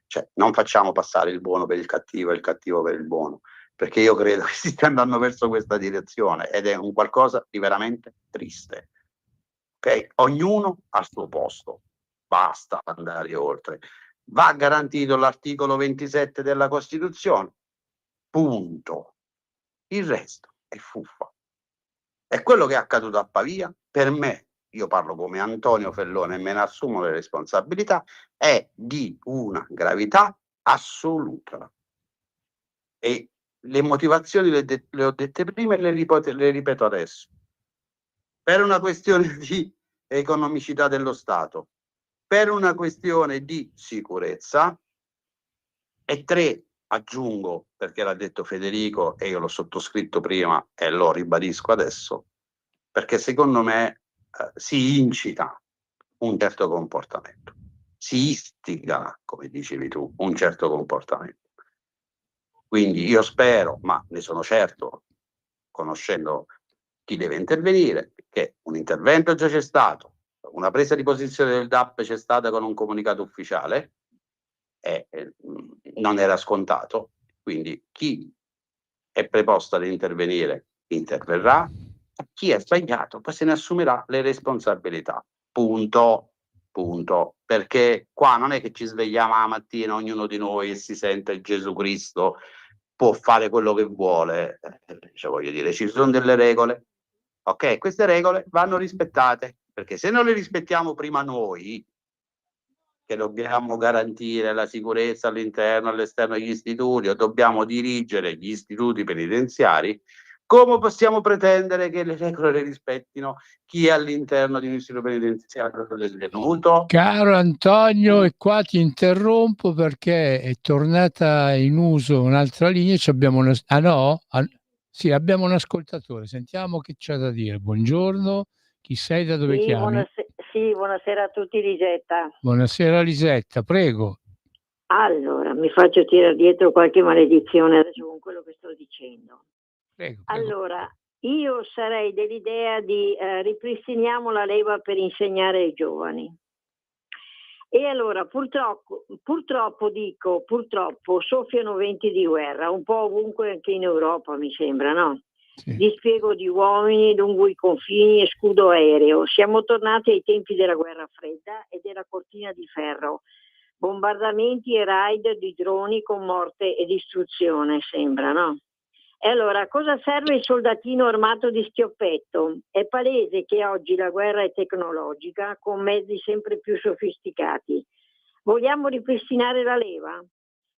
Speaker 4: Cioè, non facciamo passare il buono per il cattivo e il cattivo per il buono, perché io credo che si stia andando verso questa direzione ed è un qualcosa di veramente triste. Ok? Ognuno al suo posto, basta andare oltre. Va garantito l'articolo 27 della Costituzione, punto. Il resto è fuffa. E quello che è accaduto a Pavia, per me, io parlo come Antonio Fellone e me ne assumo le responsabilità, è di una gravità assoluta. E le motivazioni le ho dette prima e le ripeto adesso. Per una questione di economicità dello Stato, per una questione di sicurezza, e 3, aggiungo, perché l'ha detto Federico e io l'ho sottoscritto prima e lo ribadisco adesso, perché secondo me si incita un certo comportamento, si istiga, come dicevi tu, un certo comportamento. Quindi io spero, ma ne sono certo, conoscendo chi deve intervenire, che un intervento già c'è stato, una presa di posizione del DAP c'è stata con un comunicato ufficiale, non era scontato, quindi chi è preposto ad intervenire interverrà, chi è sbagliato poi se ne assumerà le responsabilità, punto, perché qua non è che ci svegliamo la mattina ognuno di noi e si sente Gesù Cristo, può fare quello che vuole, cioè voglio dire, ci sono delle regole, ok, queste regole vanno rispettate, perché se non le rispettiamo prima noi, che dobbiamo garantire la sicurezza all'interno e all'esterno degli istituti o dobbiamo dirigere gli istituti penitenziari, come possiamo pretendere che le regole le rispettino chi è all'interno di un istituto penitenziario del detenuto?
Speaker 1: Caro Antonio, e qua ti interrompo perché è tornata in uso un'altra linea. Abbiamo sì, abbiamo un ascoltatore. Sentiamo che c'è da dire. Buongiorno, chi sei, da dove chiami?
Speaker 7: Buonasera a tutti, Lisetta.
Speaker 1: Buonasera Lisetta, prego.
Speaker 7: Allora, mi faccio tirare dietro qualche maledizione adesso con quello che sto dicendo.
Speaker 1: Prego.
Speaker 7: Allora, io sarei dell'idea di ripristiniamo la leva per insegnare ai giovani. E allora purtroppo soffiano venti di guerra, un po' ovunque anche in Europa mi sembra, no?
Speaker 1: Sì.
Speaker 7: Dispiego di uomini lungo i confini e scudo aereo. Siamo tornati ai tempi della guerra fredda e della cortina di ferro. bombardamenti e raid di droni con morte e distruzione, sembra, no? E allora, cosa serve il soldatino armato di schioppetto? È palese che oggi la guerra è tecnologica, con mezzi sempre più sofisticati. Vogliamo ripristinare la leva?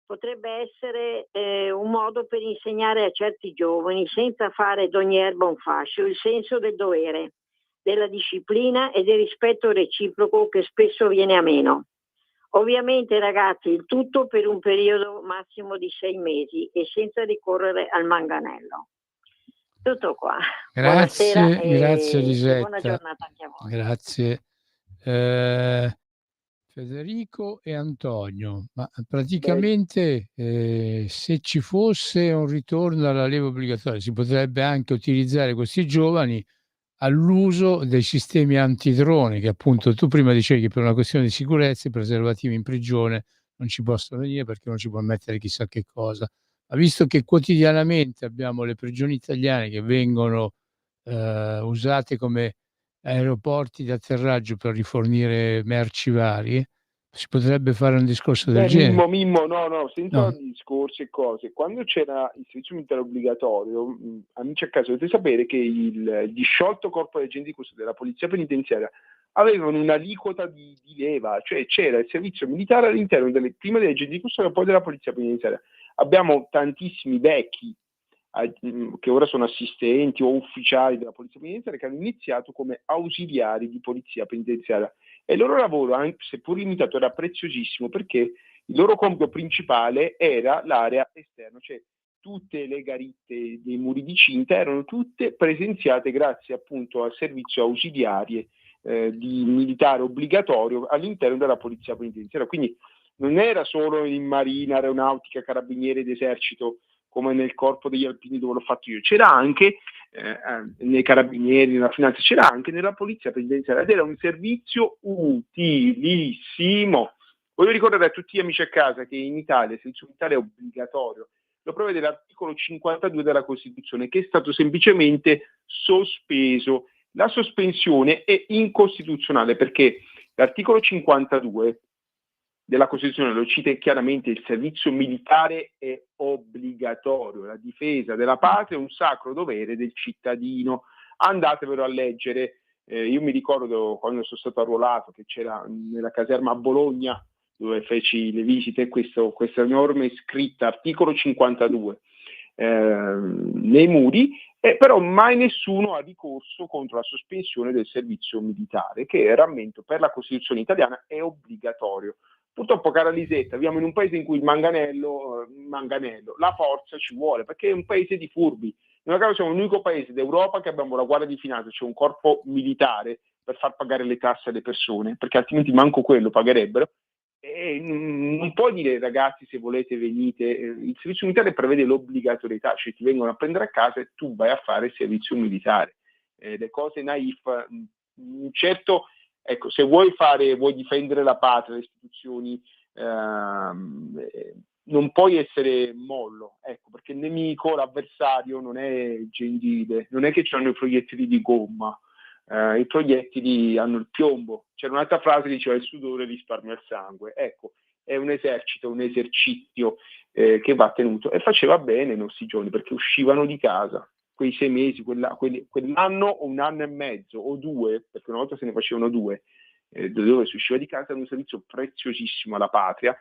Speaker 7: Potrebbe essere un modo per insegnare a certi giovani, senza fare d'ogni erba un fascio, il senso del dovere, della disciplina e del rispetto reciproco che spesso viene a meno. Ovviamente, ragazzi, il tutto per un periodo massimo di 6 mesi e senza ricorrere al manganello. Tutto qua.
Speaker 1: Grazie,
Speaker 7: Buonasera
Speaker 1: grazie
Speaker 7: e
Speaker 1: Elisetta.
Speaker 7: buona giornata anche a voi.
Speaker 1: Grazie. Federico e Antonio, ma praticamente se ci fosse un ritorno alla leva obbligatoria, si potrebbe anche utilizzare questi giovani all'uso dei sistemi antidroni, che appunto tu prima dicevi che per una questione di sicurezza i preservativi in prigione non ci possono venire perché non ci può mettere chissà che cosa. Ma visto che quotidianamente abbiamo le prigioni italiane che vengono usate come aeroporti di atterraggio per rifornire merci varie, si potrebbe fare un discorso del genere.
Speaker 3: Mimmo, no, senza
Speaker 1: No.
Speaker 3: discorsi e cose. Quando c'era il servizio militare obbligatorio, amici a caso, dovete sapere che il disciolto corpo degli agenti di custodia della polizia penitenziaria avevano un'aliquota di leva, cioè c'era il servizio militare all'interno prima degli agenti di custodia e poi della polizia penitenziaria. Abbiamo tantissimi vecchi che ora sono assistenti o ufficiali della polizia penitenziaria che hanno iniziato come ausiliari di polizia penitenziaria e il loro lavoro, anche seppur limitato, era preziosissimo perché il loro compito principale era l'area esterna, cioè tutte le garitte dei muri di cinta erano tutte presenziate grazie appunto al servizio ausiliarie di militare obbligatorio all'interno della polizia penitenziaria. Quindi non era solo in marina, aeronautica, carabinieri ed esercito come nel corpo degli alpini dove l'ho fatto io, c'era anche nei carabinieri, nella finanza, c'era anche nella polizia penitenziaria ed era un servizio utilissimo. Voglio ricordare a tutti gli amici a casa che in Italia il servizio militare è obbligatorio, lo prevede l'articolo 52 della Costituzione che è stato semplicemente sospeso. La sospensione è incostituzionale perché l'articolo 52 della Costituzione lo cita chiaramente: il servizio militare è obbligatorio, la difesa della patria è un sacro dovere del cittadino. Andatevelo a leggere. Io mi ricordo quando sono stato arruolato che c'era nella caserma a Bologna dove feci le visite questa enorme scritta articolo 52 nei muri, però mai nessuno ha ricorso contro la sospensione del servizio militare che, rammento, per la Costituzione italiana è obbligatorio. Purtroppo, cara Lisetta, viviamo in un paese in cui il manganello, la forza ci vuole, perché è un paese di furbi. Noi siamo l'unico paese d'Europa che abbiamo la Guardia di Finanza, cioè un corpo militare per far pagare le tasse alle persone, perché altrimenti manco quello pagherebbero. E non puoi dire: ragazzi, se volete venite. Il servizio militare prevede l'obbligatorietà, cioè ti vengono a prendere a casa e tu vai a fare il servizio militare. Le cose naif, certo. Ecco, se vuoi difendere la patria, le istituzioni, non puoi essere mollo, ecco, perché il nemico, l'avversario non è gentile, non è che hanno i proiettili di gomma, i proiettili hanno il piombo. C'era un'altra frase che diceva: il sudore risparmia il sangue. Ecco, è un esercito, un esercizio che va tenuto, e faceva bene i nostri giovani perché uscivano di casa. Quei 6 mesi, quell'anno o un anno e mezzo o 2, perché una volta se ne facevano 2, dove si usciva di casa, era un servizio preziosissimo alla patria.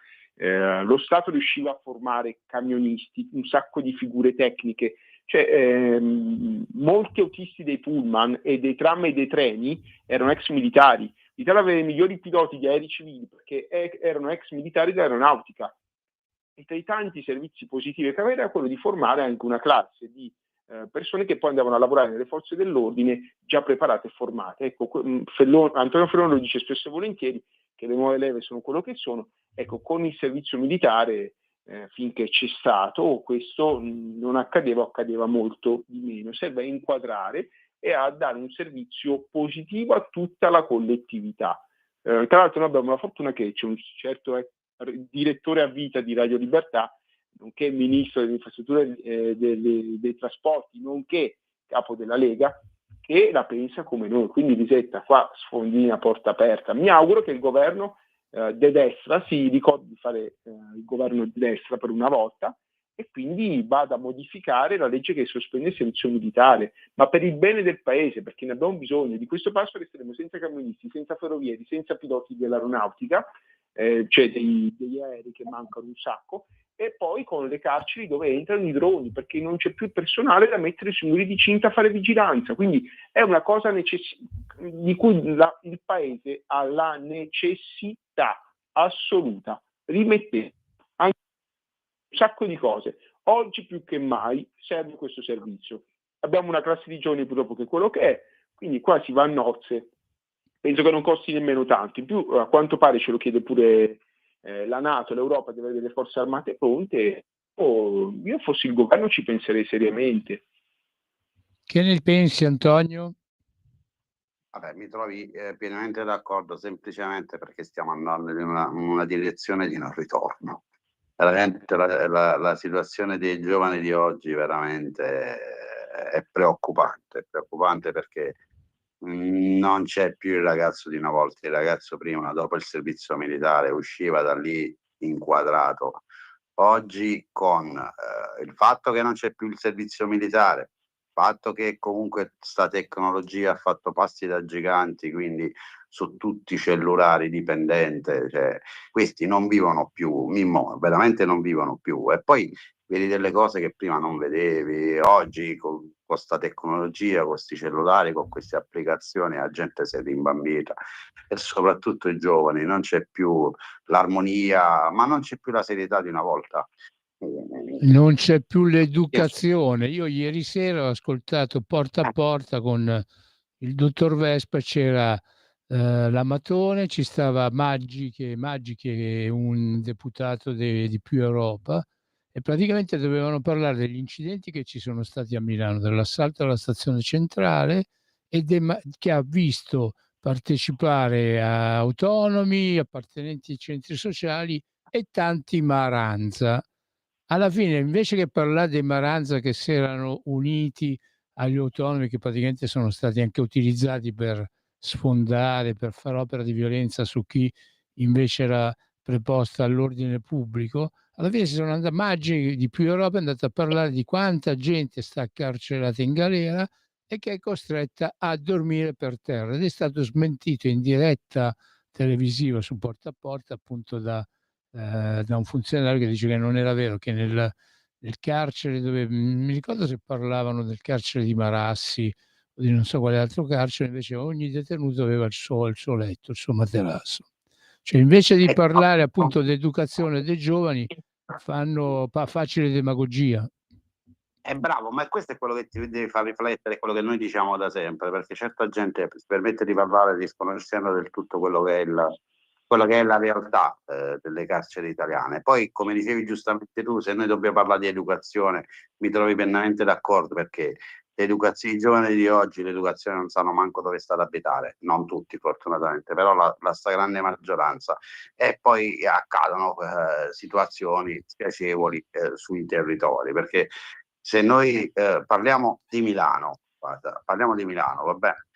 Speaker 3: Lo Stato riusciva a formare camionisti, un sacco di figure tecniche, cioè molti autisti dei pullman e dei tram e dei treni erano ex militari. L'Italia aveva i migliori piloti di aerei civili perché erano ex militari dell'aeronautica, e tra i tanti servizi positivi che aveva era quello di formare anche una classe di persone che poi andavano a lavorare nelle forze dell'ordine già preparate e formate. Ecco, Antonio Fellone lo dice spesso e volentieri che le nuove leve sono quello che sono. Ecco, con il servizio militare finché c'è stato questo non accadeva molto di meno. Serve a inquadrare e a dare un servizio positivo a tutta la collettività. Tra l'altro noi abbiamo la fortuna che c'è un certo direttore a vita di Radio Libertà, nonché ministro delle infrastrutture dei trasporti, nonché capo della Lega, che la pensa come noi. Quindi Lisetta, qua sfondi una porta aperta. Mi auguro che il governo de destra, si ricorda di fare il governo di destra per una volta, e quindi vada a modificare la legge che sospende il servizio militare, ma per il bene del paese, perché ne abbiamo bisogno. Di questo passo resteremo senza camionisti, senza ferrovieri, senza piloti dell'aeronautica, cioè degli aerei che mancano un sacco, e poi con le carceri dove entrano i droni, perché non c'è più personale da mettere sui muri di cinta a fare vigilanza. Quindi è una cosa di cui il paese ha la necessità assoluta. Rimettete anche un sacco di cose. Oggi più che mai serve questo servizio. Abbiamo una classe di giovani purtroppo che è quello che è, quindi qua si va a nozze. Penso che non costi nemmeno tanto. In più, a quanto pare ce lo chiede pure la NATO, l'Europa deve avere delle forze armate pronte. Io fossi il governo ci penserei seriamente.
Speaker 1: Che ne pensi, Antonio?
Speaker 4: Vabbè, mi trovi pienamente d'accordo, semplicemente perché stiamo andando in una direzione di non ritorno. Veramente la situazione dei giovani di oggi veramente è preoccupante perché non c'è più il ragazzo di una volta. Il ragazzo prima, dopo il servizio militare, usciva da lì inquadrato. Oggi con il fatto che non c'è più il servizio militare, il fatto che comunque sta tecnologia ha fatto passi da giganti, quindi su tutti i cellulari dipendente, cioè, questi non vivono più, Mimmo, veramente non vivono più. E poi vedi delle cose che prima non vedevi. Oggi con questa tecnologia, con questi cellulari, con queste applicazioni, la gente si è rimbambita, e soprattutto i giovani, non c'è più l'armonia, ma non c'è più la serietà di una volta.
Speaker 1: Non c'è più l'educazione. Io ieri sera ho ascoltato Porta a Porta con il dottor Vespa, c'era l'Amatone, ci stava Maggi che è un deputato di Più Europa, e praticamente dovevano parlare degli incidenti che ci sono stati a Milano, dell'assalto alla stazione centrale che ha visto partecipare a autonomi, appartenenti ai centri sociali e tanti Maranza. Alla fine, invece che parlare dei Maranza che si erano uniti agli autonomi, che praticamente sono stati anche utilizzati per sfondare, per fare opera di violenza su chi invece era preposta all'ordine pubblico, alla fine si sono andati, Maggi di Più Europa è andato a parlare di quanta gente sta carcerata in galera e che è costretta a dormire per terra, ed è stato smentito in diretta televisiva su Porta a Porta appunto da un funzionario che dice che non era vero, che nel carcere dove mi ricordo se parlavano del carcere di Marassi o di non so quale altro carcere, invece ogni detenuto aveva il suo letto, il suo materasso. Cioè, invece di parlare appunto dell'educazione dei giovani, fanno facile demagogia.
Speaker 4: È bravo, ma questo è quello che ti deve far riflettere, quello che noi diciamo da sempre, perché certa gente si permette di parlare disconoscendo del tutto quello che è la realtà delle carceri italiane. Poi, come dicevi giustamente tu, se noi dobbiamo parlare di educazione, mi trovi pienamente d'accordo, perché i giovani di oggi l'educazione non sanno manco dove sta ad abitare, non tutti fortunatamente, però la stragrande maggioranza. E poi accadono situazioni spiacevoli sui territori, perché se noi parliamo di Milano, parliamo di Milano, va bene.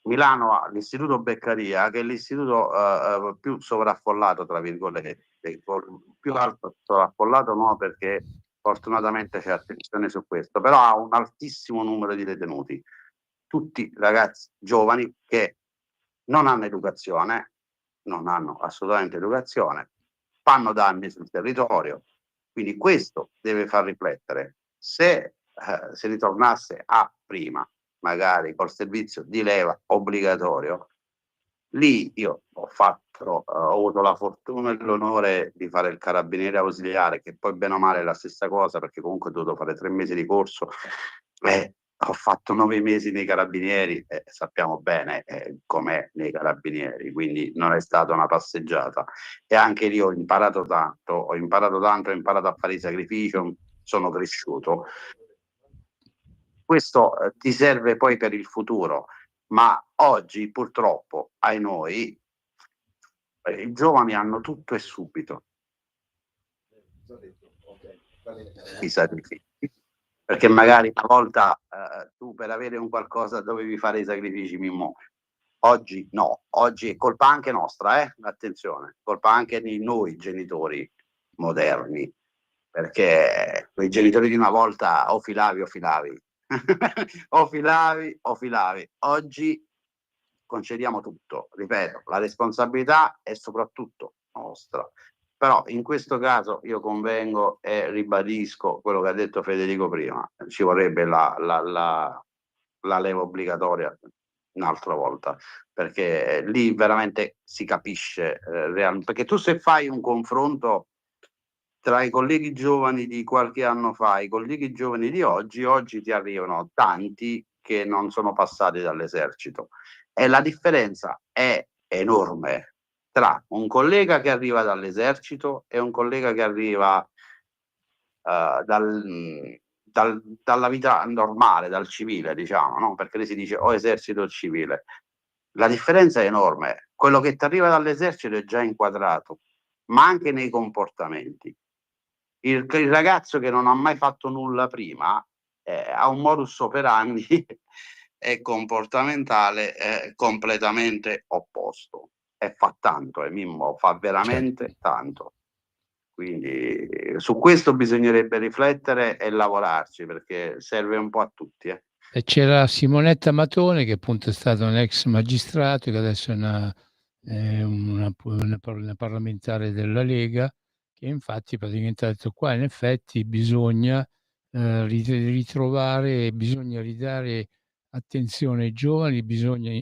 Speaker 4: Milano ha l'istituto Beccaria, che è l'istituto più sovraffollato, tra virgolette, più alto sovraffollato no, perché fortunatamente c'è attenzione su questo, però ha un altissimo numero di detenuti, tutti ragazzi giovani che non hanno educazione, non hanno assolutamente educazione, fanno danni sul territorio, quindi questo deve far riflettere. Se si ritornasse a prima, magari col servizio di leva obbligatorio, lì io ho avuto la fortuna e l'onore di fare il carabiniere ausiliare, che poi bene o male è la stessa cosa, perché comunque ho dovuto fare 3 mesi di corso e ho fatto 9 mesi nei carabinieri, e sappiamo bene com'è nei carabinieri, quindi non è stata una passeggiata, e anche lì ho imparato tanto, ho imparato a fare i sacrifici, sono cresciuto. Questo ti serve poi per il futuro, ma oggi purtroppo, ai noi, i giovani hanno tutto e subito. I sacrifici. Perché magari una volta tu per avere un qualcosa dovevi fare i sacrifici, Mimmo. Oggi no, oggi è colpa anche nostra, attenzione, colpa anche di noi genitori moderni, perché quei genitori di una volta o filavi o filavi, o filavi o filavi. Oggi concediamo tutto, ripeto, la responsabilità è soprattutto nostra. Però in questo caso io convengo e ribadisco quello che ha detto Federico prima, ci vorrebbe la leva obbligatoria un'altra volta, perché lì veramente si capisce perché tu se fai un confronto tra i colleghi giovani di qualche anno fa e i colleghi giovani di oggi ti arrivano tanti che non sono passati dall'esercito e la differenza è enorme tra un collega che arriva dall'esercito e un collega che arriva dalla vita normale, dal civile, diciamo, no? Perché lì si dice o esercito o civile. La differenza è enorme. Quello che ti arriva dall'esercito è già inquadrato, ma anche nei comportamenti. Il ragazzo che non ha mai fatto nulla prima ha un modus operandi e comportamentale completamente opposto. E fa tanto, Mimmo, fa veramente tanto. Quindi su questo bisognerebbe riflettere e lavorarci, perché serve un po' a tutti.
Speaker 1: E c'era Simonetta Matone, che appunto è stata un ex magistrato, che adesso è una parlamentare della Lega, che infatti praticamente ha detto qua in effetti bisogna ritrovare, bisogna ridare attenzione ai giovani,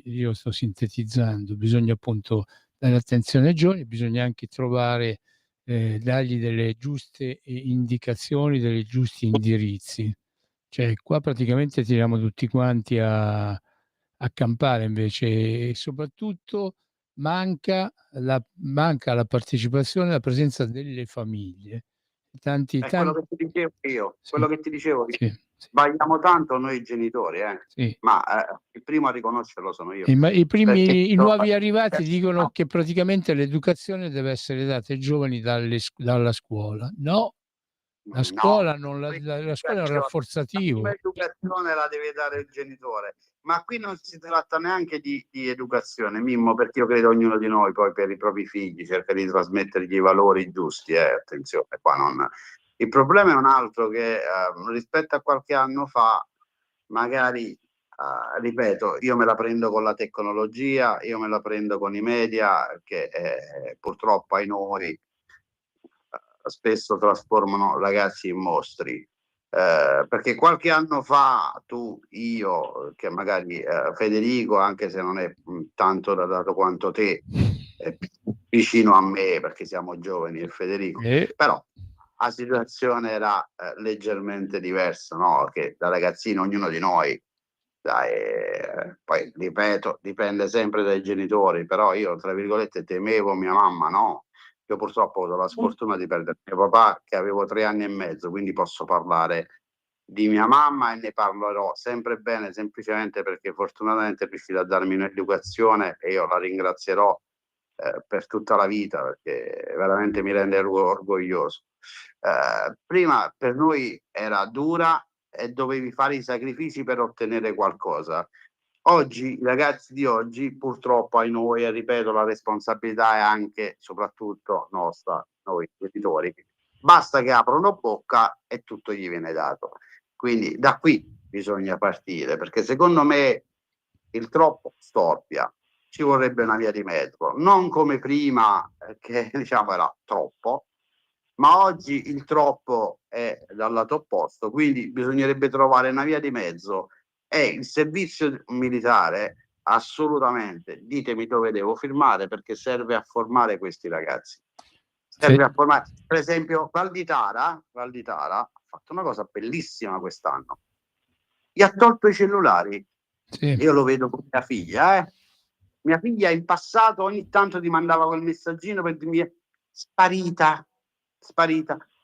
Speaker 1: io sto sintetizzando, bisogna appunto dare attenzione ai giovani, bisogna anche trovare, dargli delle giuste indicazioni, dei giusti indirizzi. Cioè qua praticamente tiriamo tutti quanti a campare invece e soprattutto manca la partecipazione, la presenza delle famiglie. Tanti
Speaker 4: È quello che ti dicevo io,
Speaker 1: sì, sì,
Speaker 4: sbagliamo tanto noi genitori,
Speaker 1: sì.
Speaker 4: ma il primo a riconoscerlo sono io.
Speaker 1: I nuovi arrivati dicono che praticamente l'educazione deve essere data ai giovani dalla scuola. No, la scuola non la scuola è un rafforzativo.
Speaker 4: L'educazione la deve dare il genitore, ma qui non si tratta neanche di educazione, Mimmo, perché io credo ognuno di noi poi per i propri figli cerca di trasmettergli i valori giusti, attenzione, qua non... Il problema è un altro, che rispetto a qualche anno fa magari ripeto, io me la prendo con la tecnologia, io me la prendo con i media che purtroppo ai noi spesso trasformano ragazzi in mostri. Perché qualche anno fa tu, io, che magari Federico, anche se non è tanto dato quanto te, è vicino a me perché siamo giovani, e Federico, però la situazione era leggermente diversa, no? Che da ragazzino ognuno di noi, poi ripeto, dipende sempre dai genitori, però io tra virgolette temevo mia mamma, no? Io purtroppo ho avuto la sfortuna di perdere mio papà che avevo 3 anni e mezzo, quindi posso parlare di mia mamma e ne parlerò sempre bene, semplicemente perché fortunatamente è riuscita a darmi un'educazione e io la ringrazierò per tutta la vita, perché veramente mi rende orgoglioso. Prima per noi era dura e dovevi fare i sacrifici per ottenere qualcosa. Oggi, i ragazzi di oggi, purtroppo ai noi, e ripeto, la responsabilità è anche, soprattutto nostra, noi genitori. Basta che aprono bocca e tutto gli viene dato. Quindi da qui bisogna partire, perché secondo me il troppo storpia. Ci vorrebbe una via di mezzo, non come prima, che diciamo era troppo, ma oggi il troppo è dal lato opposto, quindi bisognerebbe trovare una via di mezzo. E il servizio militare, assolutamente, ditemi dove devo firmare, perché serve a formare questi ragazzi. Serve a formare, per esempio, Valditara ha fatto una cosa bellissima quest'anno. Gli ha tolto i cellulari.
Speaker 1: Sì.
Speaker 4: Io lo vedo con mia figlia, Mia figlia in passato ogni tanto ti mandava quel messaggino per dirmi sparita.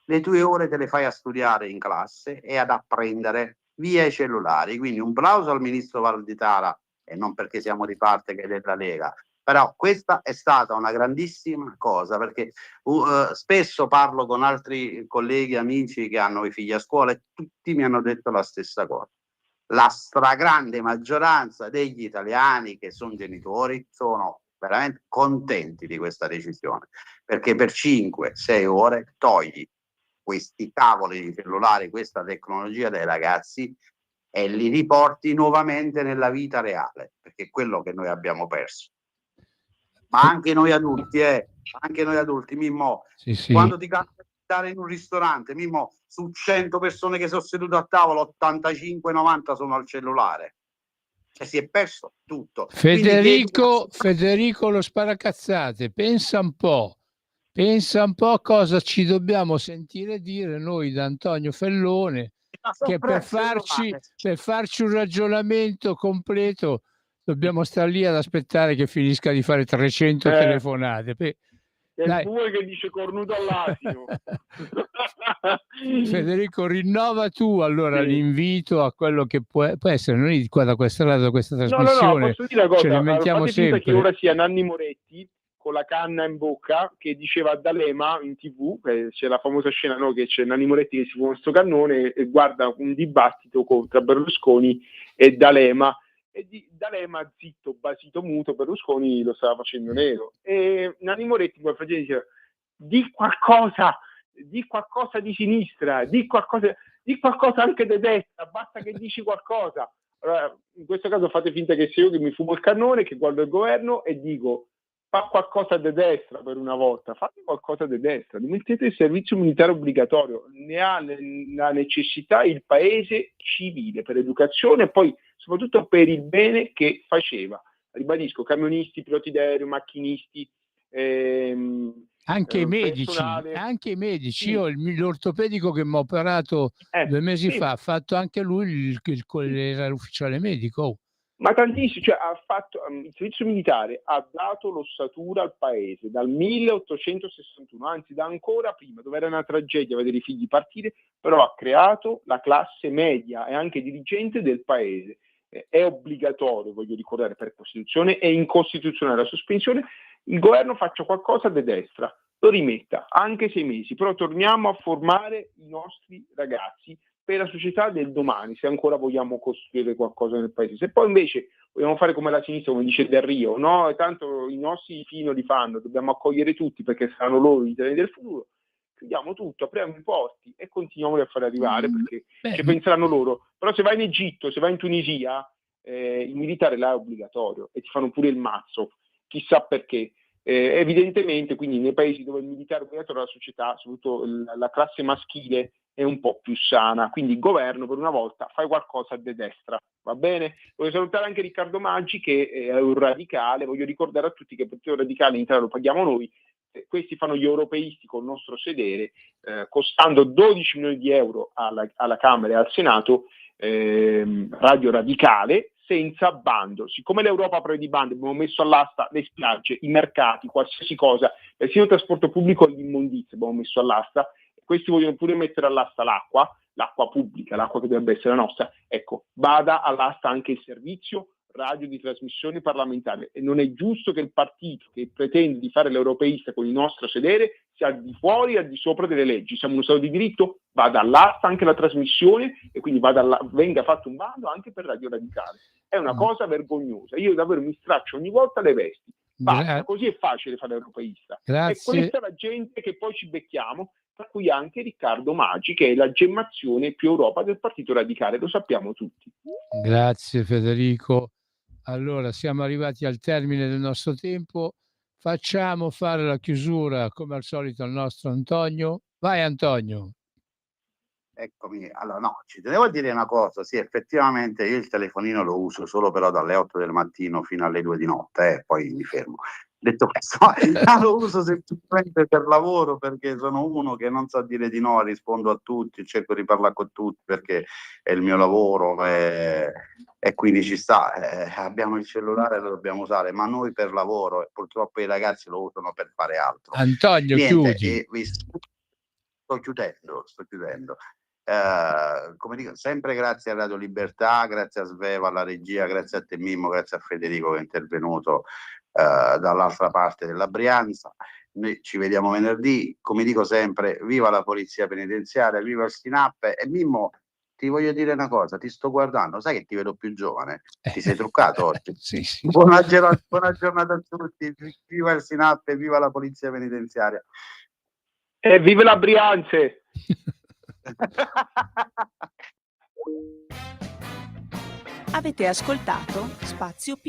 Speaker 4: Le tue ore te le fai a studiare in classe e ad apprendere via i cellulari. Quindi un plauso al ministro Valditara, e non perché siamo di parte che è della Lega, però questa è stata una grandissima cosa, perché spesso parlo con altri colleghi, amici che hanno i figli a scuola e tutti mi hanno detto la stessa cosa. la stragrande maggioranza degli italiani che sono genitori sono veramente contenti di questa decisione, perché per 5-6 ore togli questi cavoli di cellulari, questa tecnologia dai ragazzi e li riporti nuovamente nella vita reale, perché è quello che noi abbiamo perso. Ma anche noi adulti, Mimmo,
Speaker 1: Sì.
Speaker 4: quando ti capita di andare in un ristorante, Mimmo, su 100 persone che sono sedute a tavola, 85-90 sono al cellulare. Cioè si è perso tutto.
Speaker 1: Federico lo sparacazzate, pensa un po' cosa ci dobbiamo sentire dire noi da Antonio Fellone, che per farci un ragionamento completo dobbiamo stare lì ad aspettare che finisca di fare 300 telefonate.
Speaker 3: È il pure che dice cornuto all'asino.
Speaker 1: Federico, rinnova tu allora l'invito a quello che può essere. Noi qua da questa trasmissione
Speaker 3: No, posso dire una cosa,
Speaker 1: ce ne inventiamo sempre.
Speaker 3: Che ora sia Nanni Moretti con la canna in bocca che diceva a D'Alema in TV, c'è la famosa scena, no, che c'è Nanni Moretti che si fuma questo cannone e guarda un dibattito tra Berlusconi e D'Alema. E D'Alema zitto, basito, muto, Berlusconi lo stava facendo nero. E Nanni Moretti come faceva diceva: di qualcosa di sinistra, di qualcosa anche di destra, basta che dici qualcosa. Allora, in questo caso fate finta che sia io che mi fumo il cannone, che guardo il governo e dico: fa qualcosa di destra per una volta, fate qualcosa di destra, mettete il servizio militare obbligatorio, ne ha la necessità il paese civile per educazione e poi soprattutto per il bene che faceva. Ribadisco, camionisti, piloti d'aereo, macchinisti,
Speaker 1: anche i medici. Sì. Io l'ortopedico che mi ha operato 2 mesi fa ha fatto anche lui era l'ufficiale medico.
Speaker 3: Ma tantissimo, cioè ha fatto il servizio militare, ha dato l'ossatura al paese dal 1861, anzi da ancora prima, dove era una tragedia vedere i figli partire, però ha creato la classe media e anche dirigente del paese. È obbligatorio, voglio ricordare, per Costituzione, è incostituzionale la sospensione. Il governo faccia qualcosa di destra, lo rimetta anche 6 mesi, però torniamo a formare i nostri ragazzi per la società del domani, se ancora vogliamo costruire qualcosa nel paese. Se poi invece vogliamo fare come la sinistra, come dice Del Rio, no, e tanto i nostri figli non li fanno, dobbiamo accogliere tutti perché saranno loro gli italiani del futuro, chiudiamo tutto, apriamo i porti e continuiamo a fare arrivare perché ci penseranno loro. Però se vai in Egitto, se vai in Tunisia, il militare là è obbligatorio e ti fanno pure il mazzo, chissà perché. Evidentemente, quindi nei paesi dove il militare è obbligatorio, la società, soprattutto la classe maschile, è un po' più sana, quindi il governo per una volta fai qualcosa di destra, va bene? Voglio salutare anche Riccardo Maggi che è un radicale, voglio ricordare a tutti che il Partito Radicale in Italia lo paghiamo noi, questi fanno gli europeisti col nostro sedere, costando 12 milioni di euro alla Camera e al Senato, Radio Radicale, senza bando. Siccome l'Europa prevede i bandi, abbiamo messo all'asta le spiagge, i mercati, qualsiasi cosa, persino il trasporto pubblico e l'immondizia abbiamo messo all'asta. Questi vogliono pure mettere all'asta l'acqua pubblica, l'acqua che dovrebbe essere la nostra. Ecco, vada all'asta anche il servizio radio di trasmissione parlamentare e non è giusto che il partito che pretende di fare l'europeista con il nostro sedere sia al di fuori e al di sopra delle leggi. Siamo uno Stato di diritto, vada all'asta anche la trasmissione e quindi venga fatto un bando anche per Radio Radicale. È una cosa vergognosa. Io davvero mi straccio ogni volta le vesti. Basta, così è facile fare l'europeista. E questa è la gente che poi ci becchiamo, tra cui anche Riccardo Maggi, che è la gemmazione più Europa del Partito Radicale, lo sappiamo tutti.
Speaker 1: Grazie Federico. Allora, siamo arrivati al termine del nostro tempo. Facciamo fare la chiusura, come al solito, al nostro Antonio. Vai Antonio.
Speaker 4: Eccomi, allora no, ci tenevo a dire una cosa, sì, effettivamente io il telefonino lo uso solo però dalle 8 del mattino fino alle 2 di notte, poi mi fermo. Detto questo, lo uso semplicemente per lavoro perché sono uno che non sa dire di no, rispondo a tutti, cerco di parlare con tutti perché è il mio lavoro e quindi ci sta, abbiamo il cellulare, lo dobbiamo usare, ma noi per lavoro e purtroppo i ragazzi lo usano per fare altro.
Speaker 1: Antonio, chiudi.
Speaker 4: Sto chiudendo. Come dico, sempre grazie a Radio Libertà, grazie a Sveva, alla regia, grazie a te Mimmo, grazie a Federico che è intervenuto dall'altra parte della Brianza. Noi ci vediamo venerdì, come dico sempre, viva la polizia penitenziaria, viva il SINAP e Mimmo, ti voglio dire una cosa, ti sto guardando, sai che ti vedo più giovane? Ti sei truccato oggi?
Speaker 1: Sì, sì.
Speaker 4: Buona giornata a tutti, viva il SINAP e viva la polizia penitenziaria.
Speaker 3: E vive la Brianze!
Speaker 9: Avete ascoltato Spazio P.